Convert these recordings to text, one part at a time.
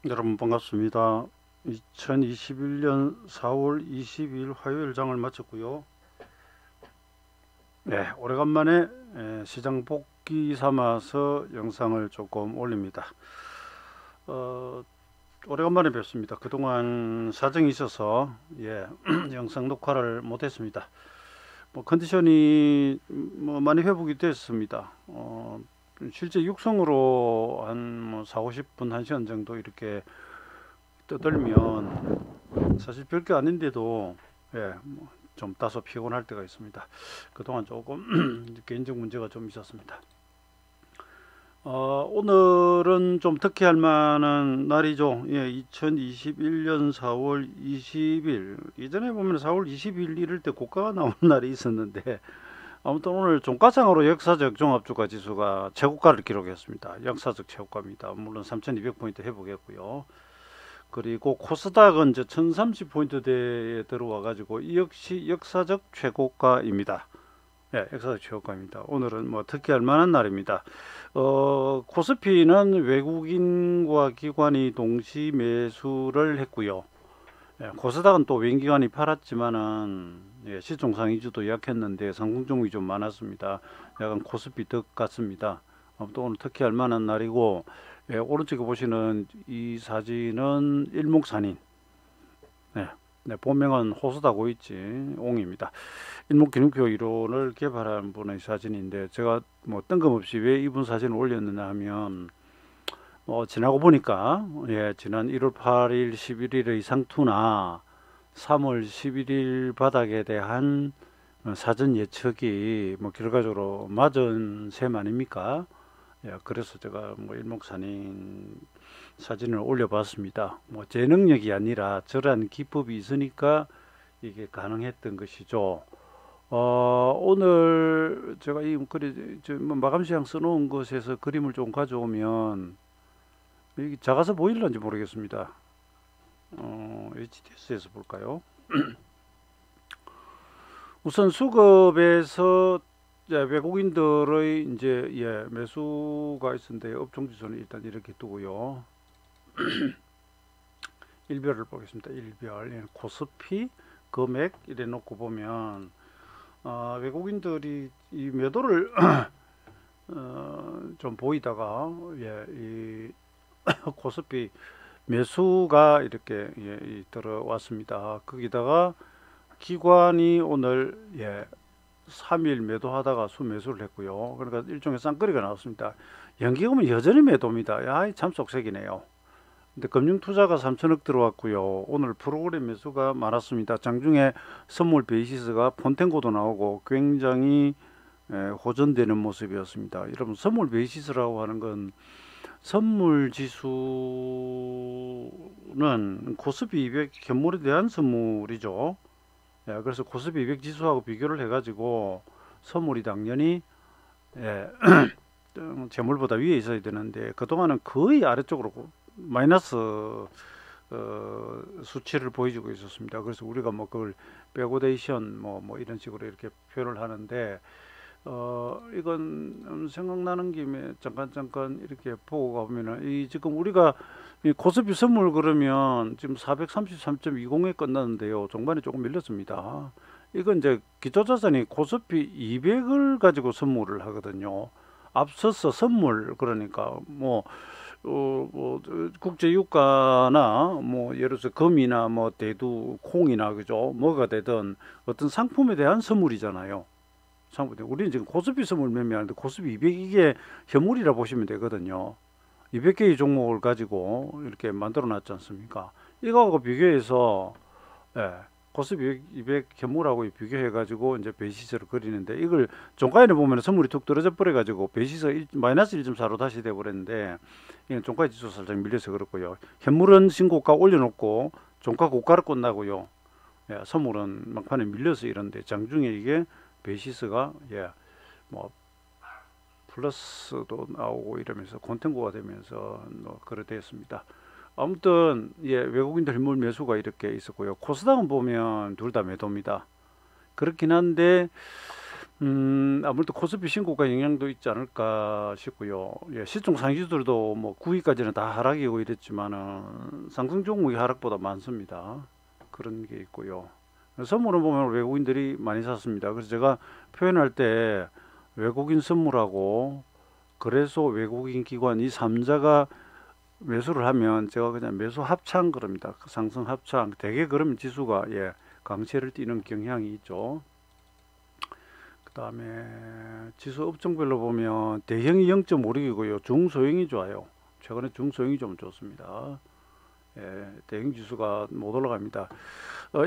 여러분 반갑습니다. 2021년 4월 22일 화요일 장을 마쳤고요. 네, 오래간만에 시장 복귀 삼아서 영상을 조금 올립니다. 어, 오래간만에 뵙습니다. 그동안 사정이 있어서 영상 녹화를 못했습니다. 컨디션이 많이 회복이 됐습니다. 실제 육성으로 한 4, 50분, 1시간 정도 이렇게 떠들면 사실 별게 아닌데도 좀 다소 피곤할 때가 있습니다. 그동안 조금 개인적 문제가 좀 있었습니다. 오늘은 좀 특히할 만한 날이죠. 2021년 4월 20일. 이전에 보면 4월 20일 이럴 때 고가가 나오는 날이 있었는데 아무튼 오늘 종가상으로 역사적 종합주가 지수가 최고가를 기록했습니다. 역사적 최고가입니다. 물론 3200포인트 회복했고요. 그리고 코스닥은 이제 1030포인트대에 들어와 가지고 이 역시 역사적 최고가입니다. 역사적 최고가입니다. 오늘은 특히할 만한 날입니다. 코스피는 외국인과 기관이 동시 매수를 했고요. 코스닥은 또 외인기관이 팔았지만은 시총상 위주도 약했는데 상승종이 좀 많았습니다. 약간 코스피 덕 같습니다. 아무튼 오늘 특히할 만한 날이고, 오른쪽에 보시는 이 사진은 일목산인, 본명은 호수다 고이치 옹입니다. 일목기능표 이론을 개발한 분의 사진인데, 제가 뜬금없이 왜 이분 사진을 올렸느냐 하면 지나고 보니까 지난 1월 8일 11일의 상투나 3월 11일 바닥에 대한 사전 예측이 결과적으로 맞은 셈 아닙니까? 그래서 제가 일목산인 사진을 올려봤습니다. 제 능력이 아니라 저런 기법이 있으니까 이게 가능했던 것이죠. 오늘 제가 이 마감 시장 써놓은 것에서 그림을 좀 가져오면 이게 작아서 보일런지 모르겠습니다. HTS에서 볼까요? 우선 수급에서 외국인들의 이제 매수가 있었는데 업종 지수는 일단 이렇게 두고요. 일별을 보겠습니다. 일별 코스피 금액 이래 놓고 보면 외국인들이 이 매도를 좀 보이다가 이 코스피 매수가 이렇게 들어왔습니다. 거기다가 기관이 오늘 3일 매도하다가 수매수를 했고요. 그러니까 일종의 쌍거리가 나왔습니다. 연기금은 여전히 매도입니다. 야, 참 속색이네요. 근데 금융투자가 3천억 들어왔고요. 오늘 프로그램 매수가 많았습니다. 장중에 선물 베이시스가 폰텐고도 나오고 굉장히 호전되는 모습이었습니다. 여러분, 선물 베이시스라고 하는 건 선물 지수는 코스피 200 현물에 대한 선물이죠. 그래서 코스피 200 지수하고 비교를 해가지고 선물이 당연히 재물보다 위에 있어야 되는데 그동안은 거의 아래쪽으로 마이너스 수치를 보여주고 있었습니다. 그래서 우리가 그걸 백오데이션 이런 식으로 이렇게 표현을 하는데 이건 생각나는 김에 잠깐 이렇게 보고 가보면은 이 지금 우리가 이 코스피 선물 그러면 지금 433.20에 끝났는데요. 종반에 조금 밀렸습니다. 이건 이제 기초자산이 코스피 200을 가지고 선물을 하거든요. 앞서서 선물 그러니까 국제유가나 예를 들어서 금이나 대두, 콩이나 그죠? 뭐가 되든 어떤 상품에 대한 선물이잖아요. 우리는 지금 코스피 선물 매매하는데 코스피 200 이게 현물이라 보시면 되거든요. 200개의 종목을 가지고 이렇게 만들어 놨지 않습니까? 이거하고 비교해서 코스피 200 현물하고 비교해 가지고 이제 베이시스를 그리는데 이걸 종가에는 보면 선물이 툭 떨어져 버려 가지고 베이시스 마이너스 1.4로 다시 돼 버렸는데 이건 종가 지수 살짝 밀려서 그렇고요. 현물은 신고가 올려놓고 종가 고가를 끝나고요. 선물은 막판에 밀려서 이런데 장중에 이게 베이시스가 플러스도 나오고 이러면서 콘텐고가 되면서 그렇게 됐습니다. 아무튼 외국인들 현물 매수가 이렇게 있었고요. 코스닥은 보면 둘 다 매도입니다. 그렇긴 한데 아무래도 코스피 신고가 영향도 있지 않을까 싶고요. 예, 시총 상위주들도 뭐 9위까지는 다 하락이고 이랬지만은 상승 종목이 하락보다 많습니다. 그런 게 있고요. 선물을 보면 외국인들이 많이 샀습니다. 그래서 제가 표현할 때 외국인 선물하고 그래서 외국인 기관 이 3자가 매수를 하면 제가 그냥 매수 합창 그럽니다. 상승 합창. 대개 그러면 지수가 예, 강세를 띠는 경향이 있죠. 그 다음에 지수 업종별로 보면 대형이 0.56이고요. 중소형이 좋아요. 최근에 중소형이 좀 좋습니다. 예, 대형 지수가 못 올라갑니다.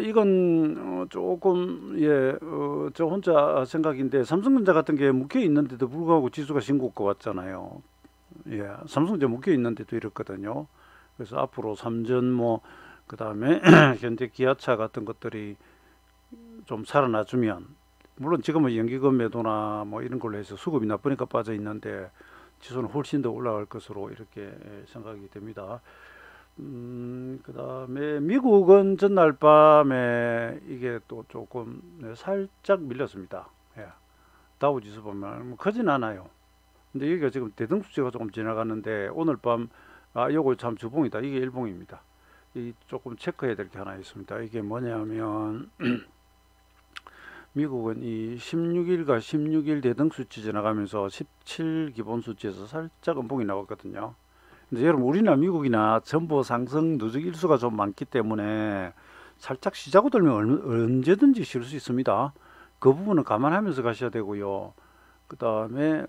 이건 조금 예, 저 혼자 생각인데 삼성전자 같은 게 묶여 있는데도 불구하고 지수가 신고가 왔잖아요. 예, 삼성전자 묶여 있는데도 이렇거든요. 그래서 앞으로 삼전 뭐 그다음에 현대 기아차 같은 것들이 좀 살아나주면 물론 지금은 연기금 매도나 뭐 이런 걸로 해서 수급이 나쁘니까 빠져 있는데 지수는 훨씬 더 올라갈 것으로 이렇게 생각이 됩니다. 그다음에 미국은 전날 밤에 이게 또 조금 살짝 밀렸습니다. 예, 다우 지수 보면 뭐 크진 않아요. 근데 여기가 지금 대등수치가 조금 지나갔는데 오늘 밤 요거 참 주봉이다. 이게 일봉입니다. 이 조금 체크해야 될 게 하나 있습니다. 이게 뭐냐면 미국은 이 16일과 16일 대등수치 지나가면서 17 기본수치에서 살짝 음봉이 나왔거든요. 근데 여러분 우리나 미국이나 전부 상승 누적 일수가 좀 많기 때문에 살짝 쉬자고 들면 언제든지 쉴 수 있습니다. 그 부분은 감안하면서 가셔야 되고요. 그 다음에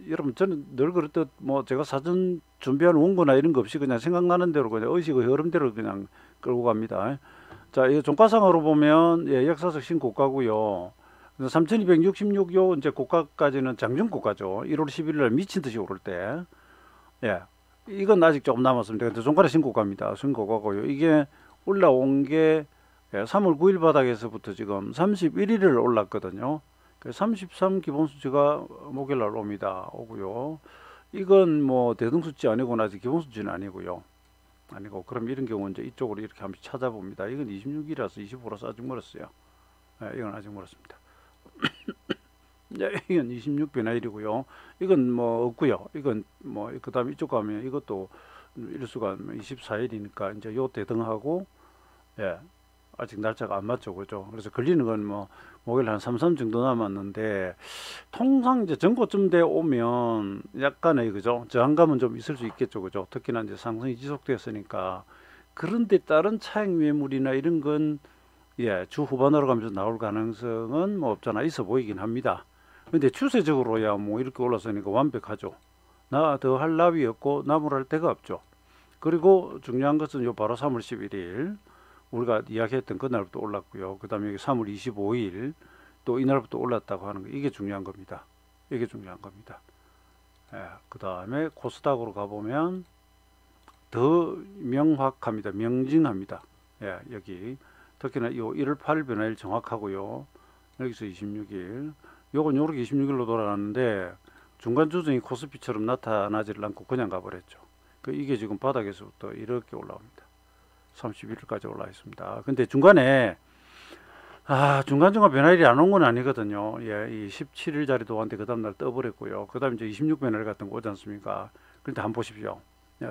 여러분 저는 늘 그렇듯 뭐 제가 사전 준비한 원고나 이런 거 없이 그냥 생각나는 대로 그냥 의식의 흐름대로 그냥 끌고 갑니다. 자, 이 종가상으로 보면 예, 역사적 신고가고요. 3,266요 이제 고가까지는 장중 고가죠. 1월 11일 날 미친 듯이 오를 때. 예. 이건 아직 조금 남았습니다. 근데 종가는 신고가입니다. 신고가고요. 이게 올라온 게 3월 9일 바닥에서부터 지금 31일을 올랐거든요. 33 기본 수치가 목요일 날 옵니다. 오고요. 이건 뭐 대등수치 아니고 아직 기본 수치는 아니고요. 아니고 그럼 이런 경우 이제 이쪽으로 이렇게 한번 찾아봅니다. 이건 26이라서 25라서 아직 멀었어요. 이건 아직 멀었습니다. 이건 26 변화일이고요. 이건 뭐 없고요. 이건 뭐 그다음에 이쪽 가면 이것도 일수가 24일이니까 이제 요 대등하고 예. 아직 날짜가 안 맞죠. 그죠? 그래서 걸리는 건 뭐 목요일 한 3 정도 남았는데 통상 이제 전고점 돼 오면 약간의 그죠? 저항감은 좀 있을 수 있겠죠. 그죠? 특히나 이제 상승이 지속됐으니까 그런데 다른 차익 매물이나 이런 건 예, 주 후반으로 가면서 나올 가능성은 뭐 없잖아. 있어 보이긴 합니다. 근데 추세적으로야 뭐 이렇게 올라서니까 완벽하죠. 나 더 할 나위 없고 나무랄 데가 없죠. 그리고 중요한 것은 요 바로 3월 11일 우리가 이야기했던 그날부터 올랐고요. 그 다음에 여기 3월 25일 또 이날부터 올랐다고 하는 거 이게 중요한 겁니다. 이게 중요한 겁니다. 예, 그 다음에 코스닥으로 가보면 더 명확합니다. 명징합니다. 예, 여기 특히나 이 1월 8일 변화일 정확하고요. 여기서 26일 요건 요렇게 26일로 돌아가는데 중간 조정이 코스피처럼 나타나지를 않고 그냥 가버렸죠. 이게 지금 바닥에서부터 이렇게 올라옵니다. 31일까지 올라 있습니다. 근데 중간에 중간중간 변화일이 안 온 건 아니거든요. 예, 이 17일 자리도 왔는데 그 다음날 떠버렸고요. 그 다음 이제 26 변화일 같은 거 오지 않습니까? 그런데 한번 보십시오.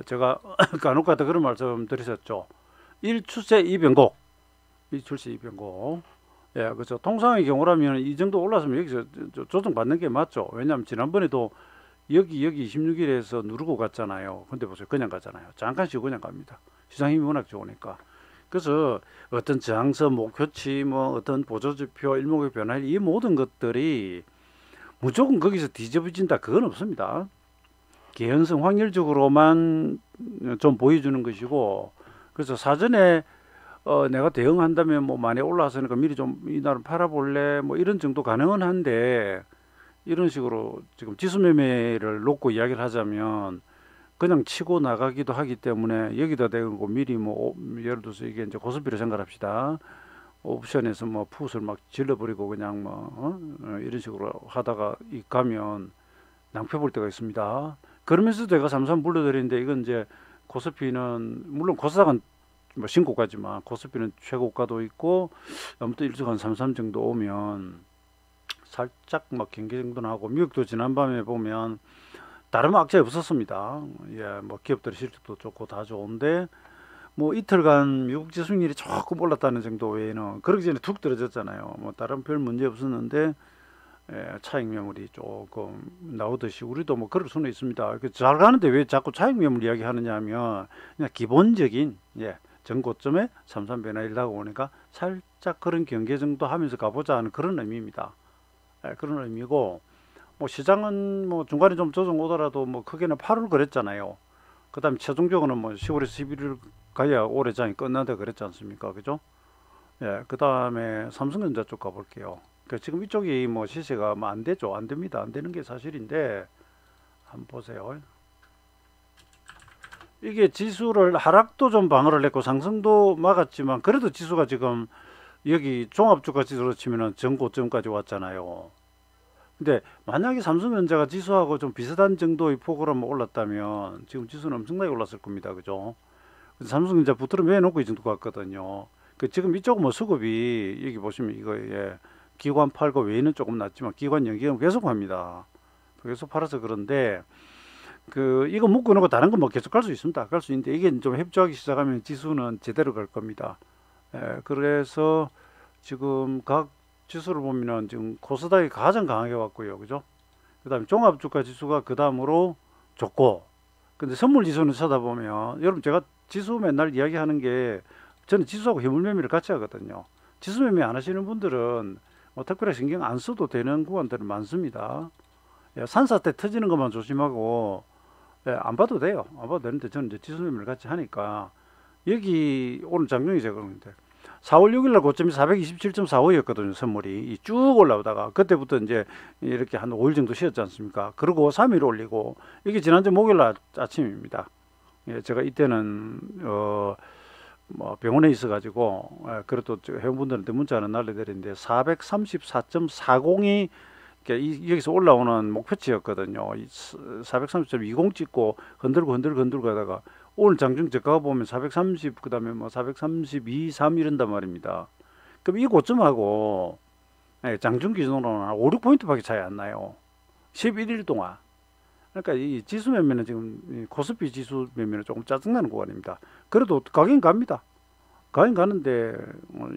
제가 간혹 가다 그런 말씀 드렸었죠. 1출세 2변곡. 1출세 2변곡. 예, 그렇죠. 통상의 경우라면 이 정도 올랐으면 여기서 조정 받는 게 맞죠. 왜냐하면 지난번에도 여기 26일에서 누르고 갔잖아요. 근데 보세요. 그냥 가잖아요. 잠깐 쉬고 그냥 갑니다. 시장 힘이 워낙 좋으니까. 그래서 어떤 저항선, 목표치, 뭐 어떤 보조지표, 일목의 변화일 이 모든 것들이 무조건 거기서 뒤집어진다. 그건 없습니다. 개연성 확률적으로만 좀 보여주는 것이고 그래서 사전에 내가 대응한다면 뭐 많이 올라왔으니까 미리 좀 이날은 팔아볼래 뭐 이런 정도 가능은 한데 이런 식으로 지금 지수 매매를 놓고 이야기를 하자면 그냥 치고 나가기도 하기 때문에 여기다 대고 미리 뭐 예를 들어서 이게 이제 고스피를 생각합시다. 옵션에서 뭐 풋을 막 질러버리고 그냥 뭐 이런 식으로 하다가 가면 낭패 볼 때가 있습니다. 그러면서 제가 삼삼 불러드리는데 이건 이제 코스피는 물론 코스닥은 뭐 신고가지만 코스피는 최고가도 있고 아무튼 일주간 33 정도 오면 살짝 막 경계 정도는 하고 미국도 지난밤에 보면 다른 악재가 없었습니다. 예, 뭐 기업들 실적도 좋고 다 좋은데 뭐 이틀간 미국 지수율이 조금 올랐다는 정도 외에는 그러기 전에 툭 떨어졌잖아요. 뭐 다른 별 문제 없었는데 차익 매물이 조금 나오듯이 우리도 뭐 그럴 수는 있습니다. 잘 가는데 왜 자꾸 차익 매물 이야기 하느냐 하면 그냥 기본적인 전고점에 33 변화일 다가오니까 살짝 그런 경계 정도 하면서 가보자 하는 그런 의미입니다. 그런 의미고 뭐 시장은 뭐 중간에 좀 조정 오더라도 뭐 크게는 8월 그랬잖아요. 그 다음에 최종적으로는 뭐 10월에서 11월 가야 올해 장이 끝난다 그랬지 않습니까? 그죠? 그 다음에 삼성전자 쪽 가볼게요. 지금 이쪽이 뭐 시세가 뭐 안 되죠. 안 됩니다. 안 되는 게 사실인데 한번 보세요. 이게 지수를 하락도 좀 방어를 했고 상승도 막았지만 그래도 지수가 지금 여기 종합주가 지수로 치면은 전고점까지 왔잖아요. 근데 만약에 삼성전자가 지수하고 좀 비슷한 정도의 폭으로만 올랐다면 지금 지수는 엄청나게 올랐을 겁니다. 그죠? 삼성전자 붙들어 매놓고 이 정도 갔거든요. 지금 이쪽은 뭐 수급이 여기 보시면 이거에 기관 팔고 외에는 조금 낮지만 기관 연기는 계속 합니다. 계속 팔아서 그런데 이거 묶어 놓고 다른 건 뭐 계속 갈 수 있습니다. 갈 수 있는데 이게 좀 협조하기 시작하면 지수는 제대로 갈 겁니다. 그래서 지금 각 지수를 보면은 지금 코스닥이 가장 강하게 왔고요. 그죠? 그다음에 종합주가 지수가 그 다음으로 좋고 근데 선물 지수는 쳐다보면 여러분 제가 지수 맨날 이야기하는 게 저는 지수하고 현물 매매를 같이 하거든요. 지수 매매 안 하시는 분들은 뭐 특별히 신경 안 써도 되는 구간들은 많습니다. 산사 때 터지는 것만 조심하고 안 봐도 돼요. 안 봐도 되는데 저는 이제 지수 매매를 같이 하니까 여기 오늘 장중이 제가 그러는데 4월 6일 날 고점이 427.45였거든요. 선물이 쭉 올라오다가 그때부터 이제 이렇게 한 5일 정도 쉬었지 않습니까? 그리고 3일 올리고 이게 지난주 목요일 날 아침입니다. 제가 이때는 뭐 병원에 있어가지고 그래도 회원분들한테 문자는 날려드렸는데 434.40이 여기서 올라오는 목표치였거든요. 430.20 찍고 흔들고 가다가 오늘 장중 저가가 보면 430 그다음에 뭐 432, 3 이런단 말입니다. 그럼 이 고점하고 장중 기준으로는 5, 6포인트밖에 차이 안 나요. 11일 동안. 그러니까 이 지수 매매는 지금 코스피 지수 매매는 조금 짜증나는 구간입니다. 그래도 가긴 갑니다. 가긴 가는데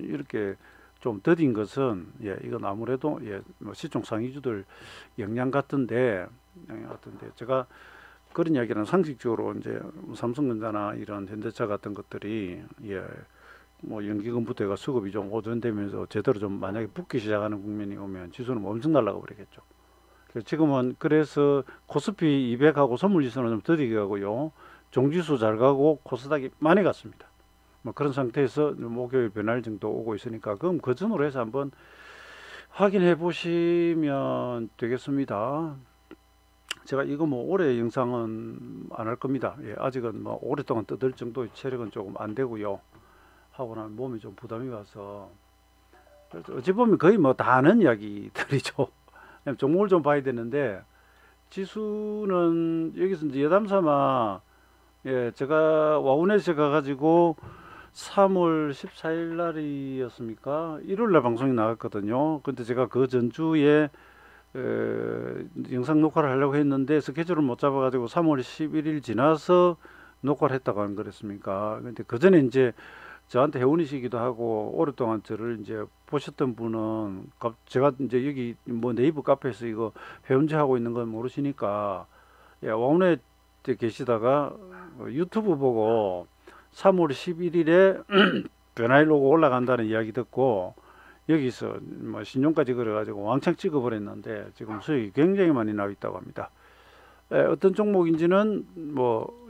이렇게 좀 더딘 것은 이건 아무래도 뭐 시총 상위주들 영향 같은데 제가 그런 이야기는 상식적으로 이제 삼성전자나 이런 현대차 같은 것들이 뭐 연기금부터가 수급이 좀 호전되면서 제대로 좀 만약에 붙기 시작하는 국면이 오면 지수는 엄청 날아가 버리겠죠. 지금은 그래서 코스피 200하고 선물지수는 좀 더디게 가고요. 종지수 잘 가고 코스닥이 많이 갔습니다. 뭐 그런 상태에서 목요일 변할 정도 오고 있으니까 그럼 그 전으로 해서 한번 확인해 보시면 되겠습니다. 제가 이거 뭐 올해 영상은 안 할 겁니다. 아직은 뭐 오랫동안 떠들 정도의 체력은 조금 안 되고요. 하고 나면 몸이 좀 부담이 와서 어찌 보면 거의 뭐 다 아는 이야기들이죠. 종목을 좀 봐야 되는데 지수는 여기서 이제 여담삼아 제가 와운에서 가가지고 3월 14일 날이었습니까? 1월 날 방송이 나갔거든요. 근데 제가 그 전주에 영상 녹화를 하려고 했는데 스케줄을 못 잡아가지고 3월 11일 지나서 녹화를 했다고 안 그랬습니까? 근데 그 전에 이제 저한테 회원이시기도 하고 오랫동안 저를 이제 보셨던 분은 제가 이제 여기 뭐 네이버 카페에서 이거 회원제 하고 있는 건 모르시니까 와운에 계시다가 유튜브 보고 3월 11일에 변화일 로고 올라간다는 이야기 듣고 여기서 뭐 신용까지 그래가지고 왕창 찍어버렸는데 지금 수익이 굉장히 많이 나와 있다고 합니다. 어떤 종목인지는 뭐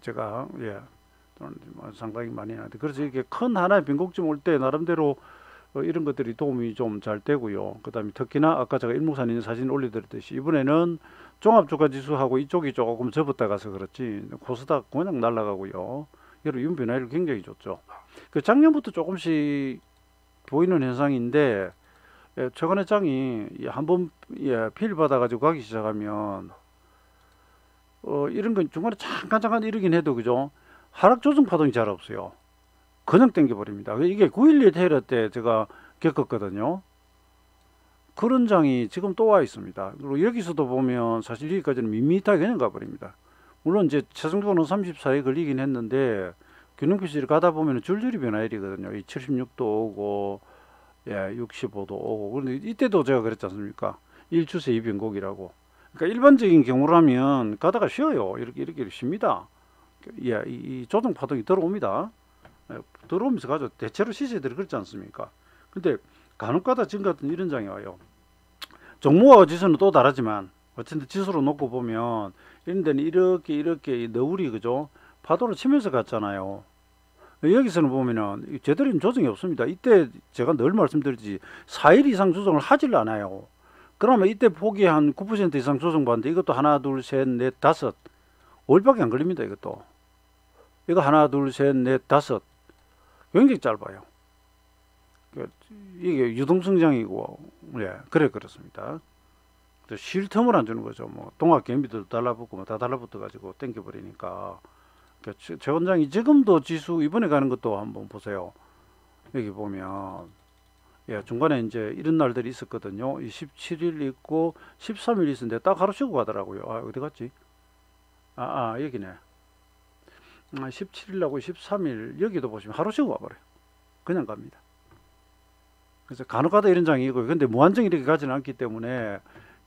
제가 상당히 많이 나는데 그래서 이렇게 큰 하나의 변곡점 올 때 나름대로 이런 것들이 도움이 좀 잘 되고요. 그 다음에 특히나 아까 제가 일목산인 사진 올려드렸듯이 이번에는 종합주가지수하고 이쪽이 조금 접었다 가서 그렇지 코스닥 그냥 날아가고요. 여러분 이번 변화율 굉장히 좋죠. 작년부터 조금씩 보이는 현상인데 최근에 장이 한번 필 받아가지고 가기 시작하면 이런 건 중간에 잠깐 이러긴 해도 그죠? 하락 조정 파동이 잘 없어요. 그냥 땡겨 버립니다. 이게 9.12 테러 때 제가 겪었거든요. 그런 장이 지금 또 와 있습니다. 그리고 여기서도 보면 사실 여기까지는 밋밋하게 그냥 가버립니다. 물론 이제 최종적으로는 34에 걸리긴 했는데 균형표시를 가다 보면 줄줄이 변화일이거든요. 이 76도 오고, 예, 65도 오고. 그런데 이때도 제가 그랬지 않습니까? 1추세 2변곡이라고. 그러니까 일반적인 경우라면 가다가 쉬어요. 이렇게 쉽니다. 예, 이 조정 파동이 들어옵니다. 예, 들어오면서 가죠. 대체로 시세들이 그렇지 않습니까? 근데 간혹가다 지금 같은 이런 장이 와요. 종목하고 지수는 또 다르지만 어쨌든 지수로 놓고 보면 이런 데는 이렇게 너울이 그죠? 파도를 치면서 갔잖아요. 여기서는 보면은 제대로 된 조정이 없습니다. 이때 제가 늘 말씀드리지 4일 이상 조정을 하질 않아요. 그러면 이때 폭이 한 9% 이상 조정받는데 이것도 하나 둘 셋 넷 다섯 5일밖에 안 걸립니다. 이것도 이거 하나 둘 셋 넷 다섯 굉장히 짧아요. 이게 유동성장이고, 예, 그렇습니다. 쉴 틈을 안 주는 거죠. 뭐 동학 개미도 달라붙고 뭐 다 달라붙어 가지고 땡겨 버리니까. 최 원장이 지금도 지수 이번에 가는 것도 한번 보세요. 여기 보면, 예, 중간에 이제 이런 날들이 있었거든요. 17일 있고 13일 있었는데 딱 하루 쉬고 가더라고요. 아, 어디 갔지? 여기네. 17일하고 13일 여기도 보시면 하루 쉬고 가버려요. 그냥 갑니다. 그래서 간혹가다 이런 장이 있고, 근데 무한정 이렇게 가지는 않기 때문에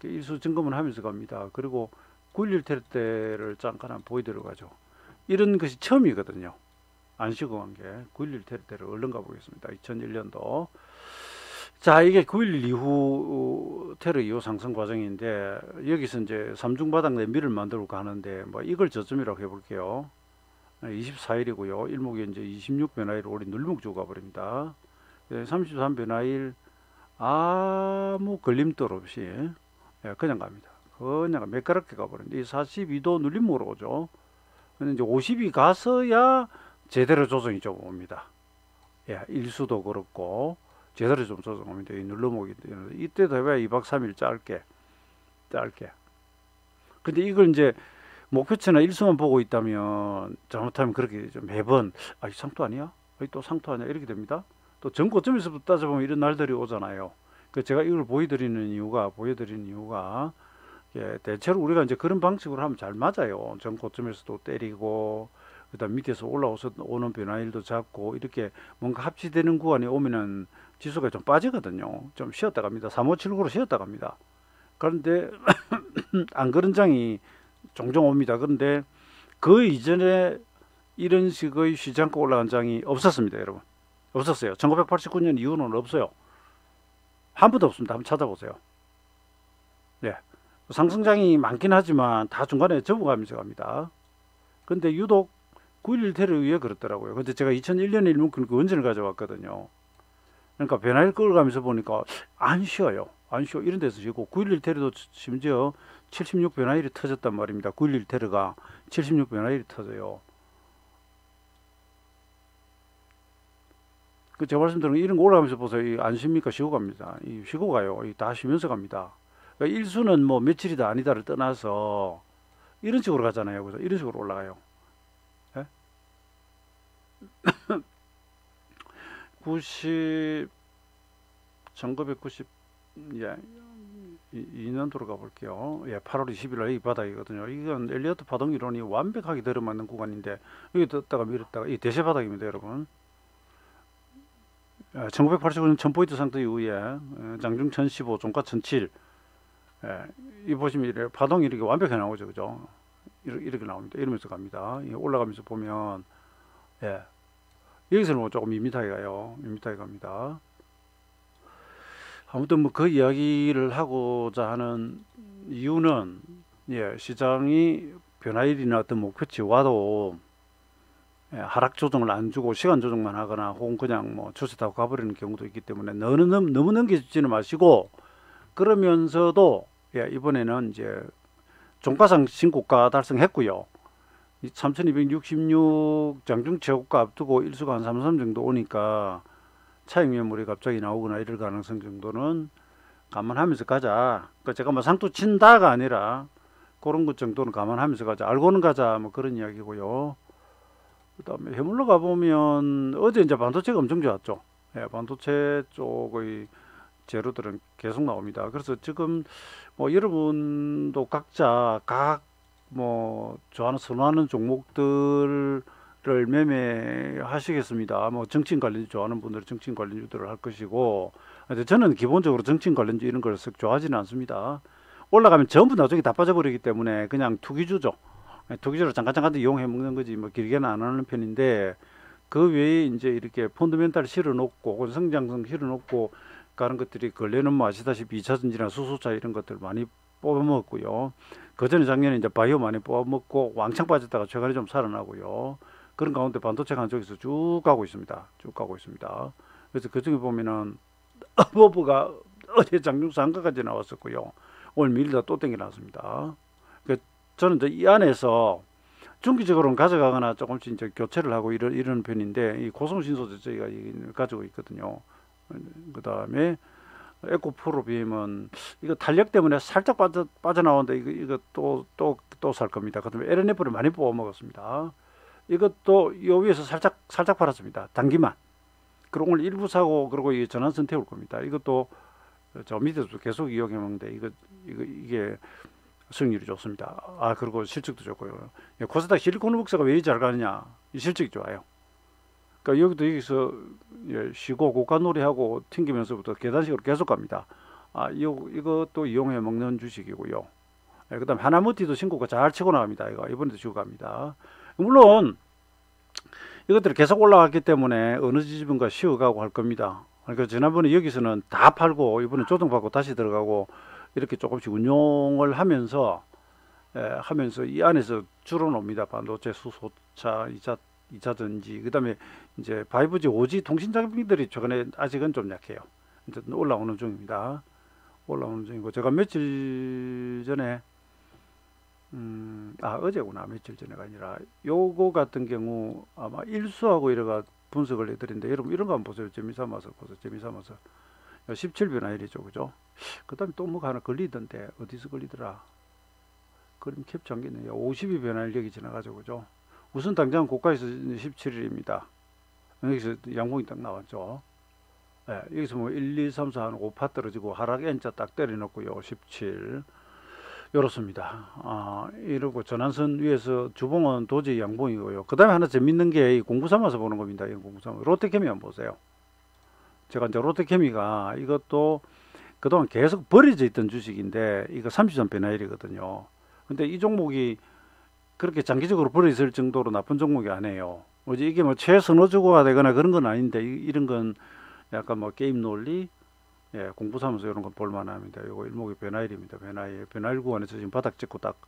일수 점검을 하면서 갑니다. 그리고 9.11 테러 때를 잠깐 한번 보여드려 가죠. 이런 것이 처음이거든요. 안 쉬고 간 게. 9.11 테러 때를 얼른 가보겠습니다. 2001년도. 자, 이게 9.11 이후, 테러 이후 상승 과정인데, 여기서 이제 삼중바닥 내밀을 만들고 가는데, 뭐 이걸 저점이라고 해볼게요. 24일이고요. 일목이 이제 26 변화일 올린 눌림목 가버립니다. 33 변화일 아무 걸림돌 없이, 예, 그냥 갑니다. 그냥 매끄럽게 가버립니다. 이 42도 눌림목으로 오죠. 근데 이제 50이 가서야 제대로 조정이 좀 옵니다. 예, 일수도 그렇고 제대로 좀 조정 옵니다. 이 눌림목이 이때도 해봐야 2박 3일 짧게. 근데 이걸 이제 목표치나 일수만 보고 있다면 잘못하면 그렇게 좀 매번 이 상투 아니야? 또 상투 아니야? 이렇게 됩니다. 또 전고점에서부터 따져보면 이런 날들이 오잖아요. 그 제가 이걸 보여드리는 이유가, 예, 대체로 우리가 이제 그런 방식으로 하면 잘 맞아요. 전고점에서도 때리고, 그다음 밑에서 올라오서 오는 변화일도 잡고, 이렇게 뭔가 합치되는 구간이 오면은 지수가 좀 빠지거든요. 좀 쉬었다 갑니다. 3579로 쉬었다 갑니다. 그런데 안 그런 장이 종종 옵니다. 그런데 그 이전에 이런 식의 쉬지 않고 올라간 장이 없었습니다, 여러분. 없었어요. 1989년 이후는 없어요. 한 번도 없습니다. 한번 찾아보세요. 네. 상승장이 많긴 하지만 다 중간에 접어가면서 갑니다. 근데 유독 9.11 테러 이후에 그렇더라고요. 근데 제가 2001년에 일문권 그 원전을 가져왔거든요. 그러니까 변화를 끌어가면서 보니까 안 쉬어요. 안 쉬어. 이런 데서 쉬고 9.11 테러도 심지어 76 변화일이 터졌단 말입니다. 9.11 테러가 76 변화일이 터져요. 그 제가 말씀드린 이런 거 올라가면서 보세요. 안 쉽니까? 쉬고 갑니다. 쉬고 가요. 다 쉬면서 갑니다. 그러니까 일수는 뭐 며칠이다 아니다를 떠나서 이런 식으로 가잖아요. 그래서 이런 식으로 올라가요. 예? 1990, 예, 2년도로 가볼게요. 예, 8월 20일 날 이 바닥이거든요. 이건 엘리어트 파동 이론이 완벽하게 들어맞는 구간인데 여기 떴다가 밀었다가 이 대세 바닥입니다, 여러분. 1989년 1000포인트 상태 이후에 장중 1015, 종가 1007. 예, 이 보시면 이래 파동이 이렇게 완벽하게 나오죠, 그죠? 이렇게 나옵니다. 이러면서 갑니다. 올라가면서 보면, 예, 여기서는 뭐 조금 밋밋하게 가요. 밋밋하게 갑니다. 아무튼 뭐 그 이야기를 하고자 하는 이유는, 예, 시장이 변화일이나 어떤 목표치 와도, 예, 하락 조정을 안 주고 시간 조정만 하거나 혹은 그냥 뭐 추세 타고 가버리는 경우도 있기 때문에 너무 넘기지는 마시고, 그러면서도, 예, 이번에는 이제 종가상 신고가 달성했고요. 3266 장중 최고가 앞두고 일수가 한 33 정도 오니까 차익 매물이 갑자기 나오거나 이럴 가능성 정도는 감안하면서 가자. 그러니까 제가 뭐 상투 친다가 아니라 그런 것 정도는 감안하면서 가자. 알고는 가자. 뭐 그런 이야기고요. 그다음에 해물로 가보면 어제 이제 반도체가 엄청 좋았죠. 예, 반도체 쪽의 재료들은 계속 나옵니다. 그래서 지금 뭐 여러분도 각자 각 뭐 좋아하는 선호하는 종목들을 매매하시겠습니다. 뭐 정치인 관련주 좋아하는 분들은 정치인 관련주들을 할 것이고, 근데 저는 기본적으로 정치인 관련주 이런 걸 썩 좋아하지는 않습니다. 올라가면 전부 나중에 다 빠져버리기 때문에 그냥 투기주죠. 투기주로 잠깐 이용해 먹는 거지 뭐 길게는 안 하는 편인데, 그 외에 이제 이렇게 펀더멘탈 실어놓고 성장성 실어놓고 가는 것들이 근래는 뭐 아시다시피 2차전지나 수소차 이런 것들 많이 뽑아먹었고요. 그 전에 작년에 이제 바이오 많이 뽑아먹고 왕창 빠졌다가 최근에 좀 살아나고요. 그런 가운데 반도체가 한쪽에서 쭉 가고 있습니다. 쭉 가고 있습니다. 그래서 그 중에 보면은 버브가 어제 장중수 한가까지 나왔었고요. 오늘 밀리다 또 땡겨 나왔습니다. 저는 이제 이 안에서 중기적으로는 가져가거나 조금씩 이제 교체를 하고 이런 편인데, 이 고성신소재 저희가 가지고 있거든요. 그 다음에 에코프로 비임은 이거 탄력 때문에 살짝 빠져나오는데 이거 또 살 겁니다. 그다음에 LNF를 많이 뽑아 먹었습니다. 이것도 요 위에서 살짝 팔았습니다. 단기만. 그리고 오늘 일부 사고 그리고 이 전환선 태울 겁니다. 이것도 저 밑에서 계속 이용해 먹는데 이게 수익률이 좋습니다. 아, 그리고 실적도 좋고요. 코스닥 실리콘웍스가 왜 잘 가느냐? 이 실적이 좋아요. 그러니까 여기서 쉬고 고가놀이하고 튕기면서부터 계단식으로 계속 갑니다. 아, 이것도 이용해 먹는 주식이고요. 그다음 하나무티도 신고가 잘 치고 나갑니다. 이번에도 치고 갑니다. 물론 이것들이 계속 올라갔기 때문에 어느 지점인가 쉬어가고 할 겁니다. 그러니까 지난번에 여기서는 다 팔고 이번에 조정받고 다시 들어가고 이렇게 조금씩 운용을 하면서 이 안에서 줄어놉니다. 반도체, 수소차, 2차전지, 그다음에 이제 5G, 5G 통신 장비들이 최근에 아직은 좀 약해요. 이제 올라오는 중입니다. 올라오는 중이고, 제가 며칠 전에 어제구나. 며칠 전에가 아니라 요거 같은 경우 아마 일수하고 이래가 분석을 해드린데, 여러분 이런 거 한번 보세요. 재미삼아서 보세요. 재미삼아서 17변화일이죠, 그죠? 그다음에 또 뭐가 하나 걸리던데 어디서 걸리더라? 그림 캡처한 게 있네요. 52변화일 여기 지나가죠, 그죠? 우선 당장 고가에서 17일입니다. 여기서 양봉이 딱 나왔죠. 네, 여기서 뭐 1, 2, 3, 4 하는 5파 떨어지고 하락 N자 딱 때려놓고요. 17. 이렇습니다. 이러고 전환선 위에서 주봉은 도저히 양봉이고요. 그 다음에 하나 재밌는 게 공부 삼아서 보는 겁니다. 이 공부 삼아. 롯데케미 한번 보세요. 제가 이제 롯데케미가 이것도 그동안 계속 버려져 있던 주식인데, 이거 30선 변화일이거든요. 근데 이 종목이 그렇게 장기적으로 버려있을 정도로 나쁜 종목이 아니에요. 뭐지 이게 뭐 최선호주고가 되거나 그런 건 아닌데, 이런 건 약간 뭐 게임 논리, 공부 삼아서 이런 건 볼만합니다. 이거 일목이 변화일입니다. 변화일 구간에서 지금 바닥 찍고 딱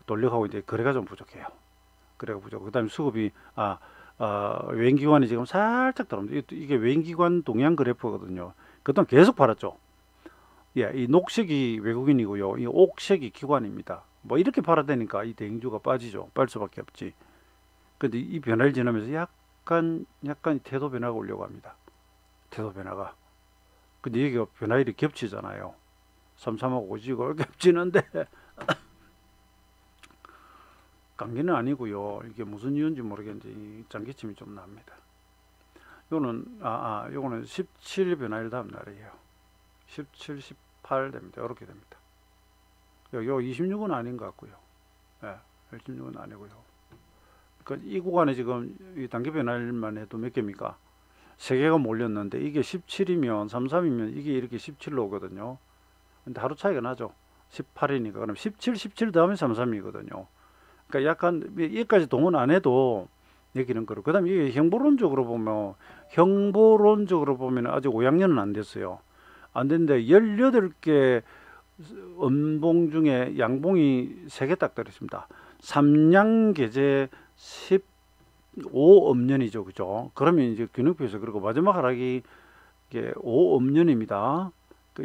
돌려가고 이제 거래가 좀 부족해요. 거래가 부족. 그다음에 수급이 외인기관이 지금 살짝 들어옵니다. 이게 외인기관 동향 그래프거든요. 그동안 계속 팔았죠. 이 녹색이 외국인이고요. 이 옥색이 기관입니다. 뭐 이렇게 팔아대니까 이 대형주가 빠지죠. 빠질 수밖에 없지. 근데 이 변화를 지나면서 약간 태도 변화가 오려고 합니다. 태도 변화가. 근데 여기가 변화일이 겹치잖아요. 33하고 5지고 겹치는데 감기는 아니고요. 이게 무슨 이유인지 모르겠는데 장기침이 좀 납니다. 요거는 17 변화일 다음 날이에요. 17, 18 됩니다. 이렇게 됩니다. 요 26은 아닌 것 같고요. 26은 아니고요. 그러니까 이 구간에 지금 이 단기 변화일만 해도 몇 개입니까? 3개가 몰렸는데 이게 17이면 33이면 이게 이렇게 17로 오거든요. 근데 하루 차이가 나죠. 18이니까. 그럼 17 다음에 33이거든요. 그러니까 약간 여기까지 동원 안 해도 여기는 그렇고, 그 다음에 이게 형보론적으로 보면 아직 5학년은 안 됐어요. 안 됐는데 18개 음봉 중에 양봉이 3개 딱 들어있습니다. 삼양계제 15음년이죠, 그죠? 그러면 이제 균형표에서, 그리고 마지막 하락이 이게 5음년입니다.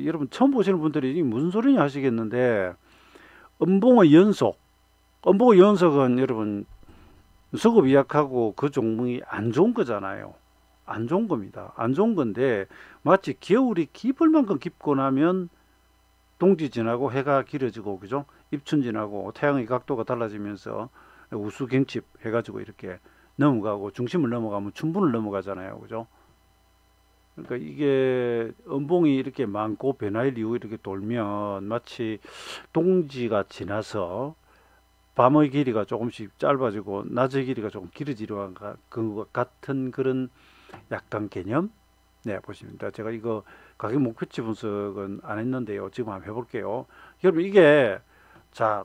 여러분 처음 보시는 분들이 이게 무슨 소리냐 하시겠는데, 음봉의 연속은 여러분 수급이 약하고 그 종목이 안 좋은 거잖아요. 안 좋은 겁니다. 안 좋은 건데, 마치 겨울이 깊을 만큼 깊고 나면 동지 지나고 해가 길어지고, 그죠? 입춘 지나고 태양의 각도가 달라지면서 우수경칩 해가지고 이렇게 넘어가고, 중심을 넘어가면 춘분을 넘어가잖아요, 그죠? 그러니까 이게 음봉이 이렇게 많고 변화일 이후 이렇게 돌면 마치 동지가 지나서 밤의 길이가 조금씩 짧아지고 낮의 길이가 조금 길어지는 것 같은 그런 약간 개념? 네, 보십니다. 제가 이거 가격 목표치 분석은 안 했는데요. 지금 한번 해볼게요. 여러분 이게 자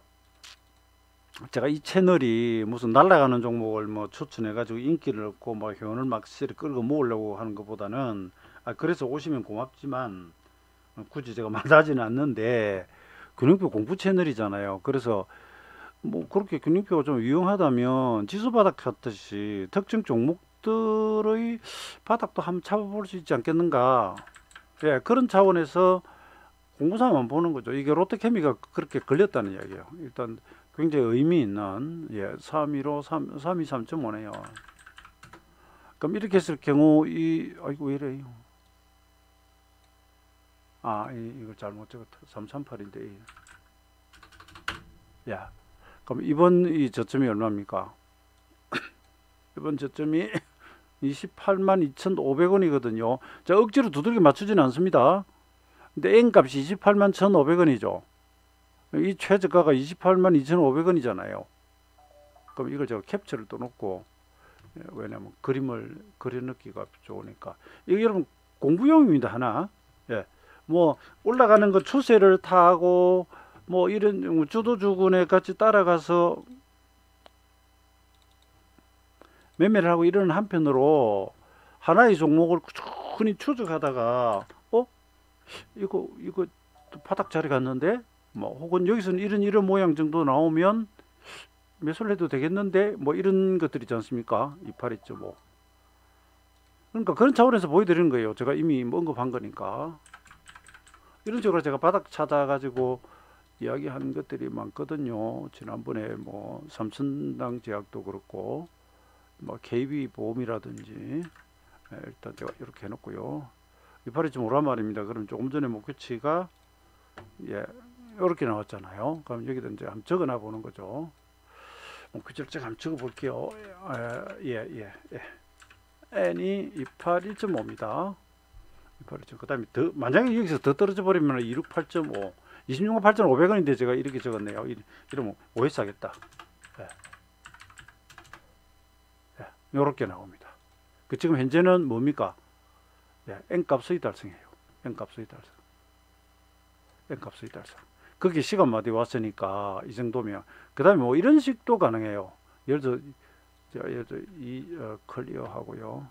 제가 이 채널이 무슨 날아가는 종목을 뭐 추천해가지고 인기를 얻고 뭐 회원을 막 끌고 모으려고 하는 것보다는 그래서 오시면 고맙지만 굳이 제가 말하지는 않는데 근육표 공부 채널이잖아요. 그래서 뭐 그렇게 근육표가 좀 유용하다면 지수 바닥 같듯이 특정 종목들의 바닥도 한번 잡아볼 수 있지 않겠는가. 예, 그런 차원에서 공부사만 보는 거죠. 이게 롯데케미가 그렇게 걸렸다는 이야기예요. 일단 굉장히 의미 있는 315, 3, 2 3.5네요. 그럼 이렇게 했을 경우 아이고 왜 이래요? 이걸 잘못 적었다. 338인데. 야, 그럼 이번 이 저점이 얼마입니까? 이번 저점이 28만 2,500원이거든요. 자, 억지로 두들겨 맞추지는 않습니다. 근데 N값이 28만 1,500원이죠. 이 최저가가 28만 2,500원이잖아요. 그럼 이걸 제가 캡처를 또 놓고, 왜냐면 그림을 그려넣기가 좋으니까. 이거 여러분 공부용입니다, 하나. 예. 뭐 올라가는 거 추세를 타고 뭐 이런 주도주군에 같이 따라가서 매매를 하고 이러는 한편으로 하나의 종목을 꾸준히 추적하다가 이거 바닥 자리 갔는데 뭐 혹은 여기서는 이런 모양 정도 나오면 매수를 해도 되겠는데 뭐 이런 것들 있지 않습니까? 28.5. 그러니까 그런 차원에서 보여드리는 거예요. 제가 이미 뭐 언급한 거니까. 이런 식으로 제가 바닥 찾아가지고 이야기하는 것들이 많거든요. 지난번에 뭐 삼천당 제약도 그렇고 뭐 KB보험이라든지 일단 제가 이렇게 해놓고요. 28.5란 말입니다. 그럼 조금 전에 목표치가 이렇게 나왔잖아요. 그럼 여기다 이제 한번 적어놔 보는 거죠. 목표치를 제가 한번 적어 볼게요. N이 281.5입니다. 281.5. 그 다음에 만약에 여기서 더 떨어져 버리면 268.5, 26만 8,500원인데 제가 이렇게 적었네요. 이러면 오해스 하겠다. 요렇게 나옵니다. 지금 현재는 뭡니까? N값의 달성이에요. N값의 달성. N값의 달성. 거기 시간마다 왔으니까 이 정도면. 그 다음에 뭐 이런 식도 가능해요. 예를 들어 클리어 하고요.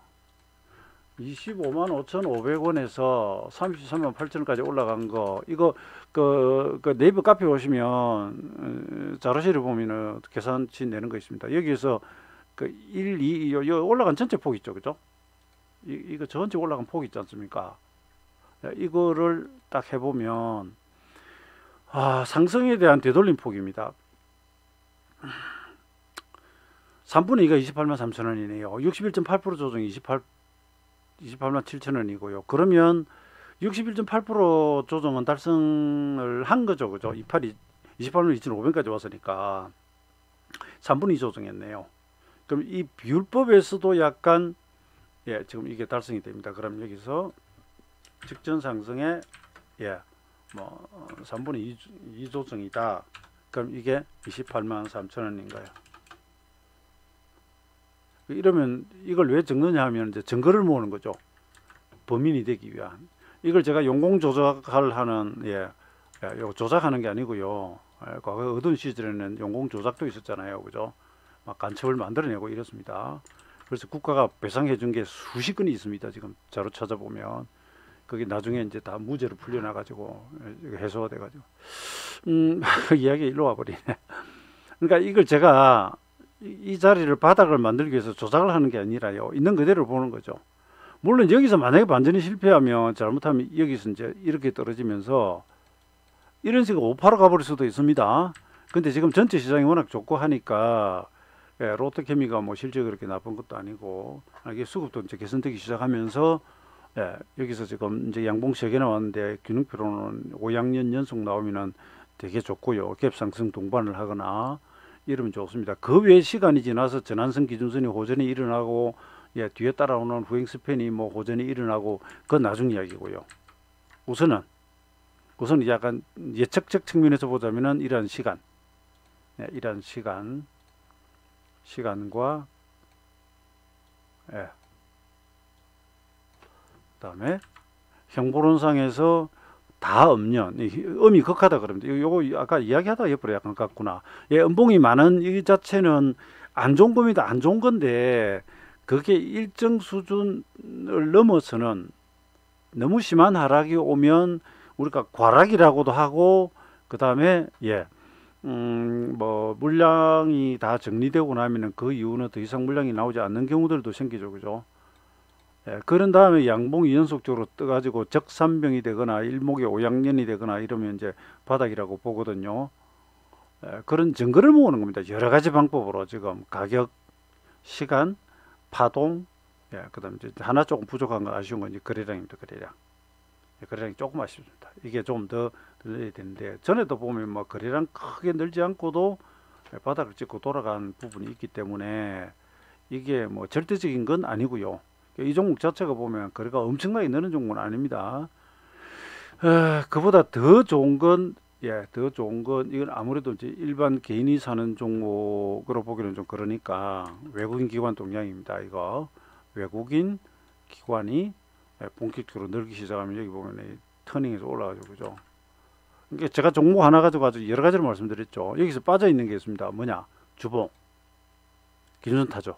25만 5,500원에서 33만 8천원까지 올라간 거, 이거 그 네이버 카페 오시면 자료실을 보면은 계산치 내는 거 있습니다. 여기에서 1, 2, 올라간 전체 폭 있죠, 그죠? 이거 전체 올라간 폭 있지 않습니까? 이거를 딱 해보면 상승에 대한 되돌림 폭입니다. 3분의 2가 28만 3천원이네요. 61.8% 조정 28만 7천원이고요. 그러면 61.8% 조정은 달성을 한 거죠, 그죠? 28만 2,500원까지 왔으니까 3분의 2 조정했네요. 그럼 이 비율법에서도 약간 지금 이게 달성이 됩니다. 그럼 여기서 직전 상승에 3분의 2 조정이다. 그럼 이게 28만 3천원인가요? 이러면 이걸 왜 적느냐 하면 이제 증거를 모으는 거죠. 범인이 되기 위한. 이걸 제가 용공 조작을 하는 조작하는 게 아니고요. 과거 어두운 시절에는 용공 조작도 있었잖아요, 그죠? 막 간첩을 만들어내고 이렇습니다. 그래서 국가가 배상해 준 게 수십 건이 있습니다. 지금 자료 찾아보면 그게 나중에 이제 다 무죄로 풀려나 가지고 해소가 돼 가지고 그 이야기 일로 와 버리네. 그러니까 이걸 제가 이 자리를 바닥을 만들기 위해서 조작을 하는 게 아니라요. 있는 그대로 보는 거죠. 물론 여기서 만약에 반전이 실패하면 잘못하면 여기서 이제 이렇게 떨어지면서 이런 식으로 오파로 가버릴 수도 있습니다. 근데 지금 전체 시장이 워낙 좋고 하니까 롯데케미가 뭐 실적이 그렇게 나쁜 것도 아니고 이게 수급도 이제 개선되기 시작하면서 여기서 지금 이제 양봉 3개 나왔는데 균형표로는 5양년 연속 나오면은 되게 좋고요. 갭상승 동반을 하거나 이러면 좋습니다. 그 외에 시간이 지나서 전환선 기준선이 호전이 일어나고 예, 뒤에 따라오는 후행 스팬이 뭐 호전이 일어나고 그건 나중 이야기고요. 우선은 약간 예측적 측면에서 보자면은 이러한 시간, 예, 이러한 시간과 예, 그다음에 형보론상에서 다 음년, 음이 극하다 그럽니다. 요거 아까 이야기하다 옆으로 약간 갔구나. 예, 음봉이 많은 이 자체는 안 좋은 겁니다. 안 좋은 건데 그게 일정 수준을 넘어서는 너무 심한 하락이 오면 우리가 과락이라고도 하고 그다음에 예, 뭐 물량이 다 정리되고 나면은 그 이후는 더 이상 물량이 나오지 않는 경우들도 생기죠, 그죠? 예, 그런 다음에 양봉이 연속적으로 떠가지고 적산병이 되거나 일목이 오양년이 되거나 이러면 이제 바닥이라고 보거든요. 예, 그런 증거를 모으는 겁니다. 여러 가지 방법으로 지금 가격, 시간, 파동, 예, 그다음 이제 하나 조금 부족한 거 아쉬운 건 이제 거래량입니다. 거래량. 예, 거래량이 조금 아쉽습니다. 이게 좀 더 늘려야 되는데 전에도 보면 뭐 거래량 크게 늘지 않고도 바닥을 찍고 돌아간 부분이 있기 때문에 이게 뭐 절대적인 건 아니고요. 이 종목 자체가 보면 거래가 엄청나게 느는 종목은 아닙니다. 그보다 더 좋은 건, 예, 더 좋은 건, 이건 아무래도 이제 일반 개인이 사는 종목으로 보기는 좀 그러니까 외국인 기관 동향입니다. 이거 외국인 기관이 본격적으로 늘기 시작하면 여기 보면 이 터닝에서 올라가죠, 그죠? 그러니까 제가 종목 하나 가지고 여러 가지를 말씀드렸죠. 여기서 빠져 있는 게 있습니다. 뭐냐? 주봉, 기준선 타죠.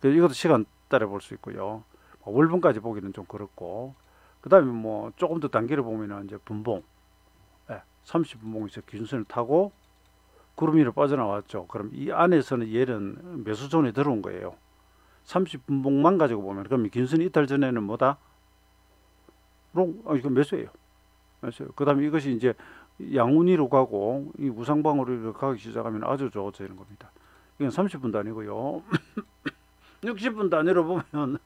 이것도 시간 따라 볼 수 있고요. 월봉까지 보기는 좀 그렇고, 그 다음에 뭐 조금 더 단계를 보면은 이제 분봉, 예, 30분봉에서 기준선을 타고 구름 위로 빠져나왔죠. 그럼 이 안에서는 얘는 매수존에 들어온 거예요. 30분봉만 가지고 보면, 그럼 기준선 이탈 전에는 뭐다? 이거 매수예요. 매수. 그 다음에 이것이 이제 양운위로 가고 이 우상방으로 가기 시작하면 아주 좋아지는 겁니다. 이건 30분 단위고요. 60분 단위로 보면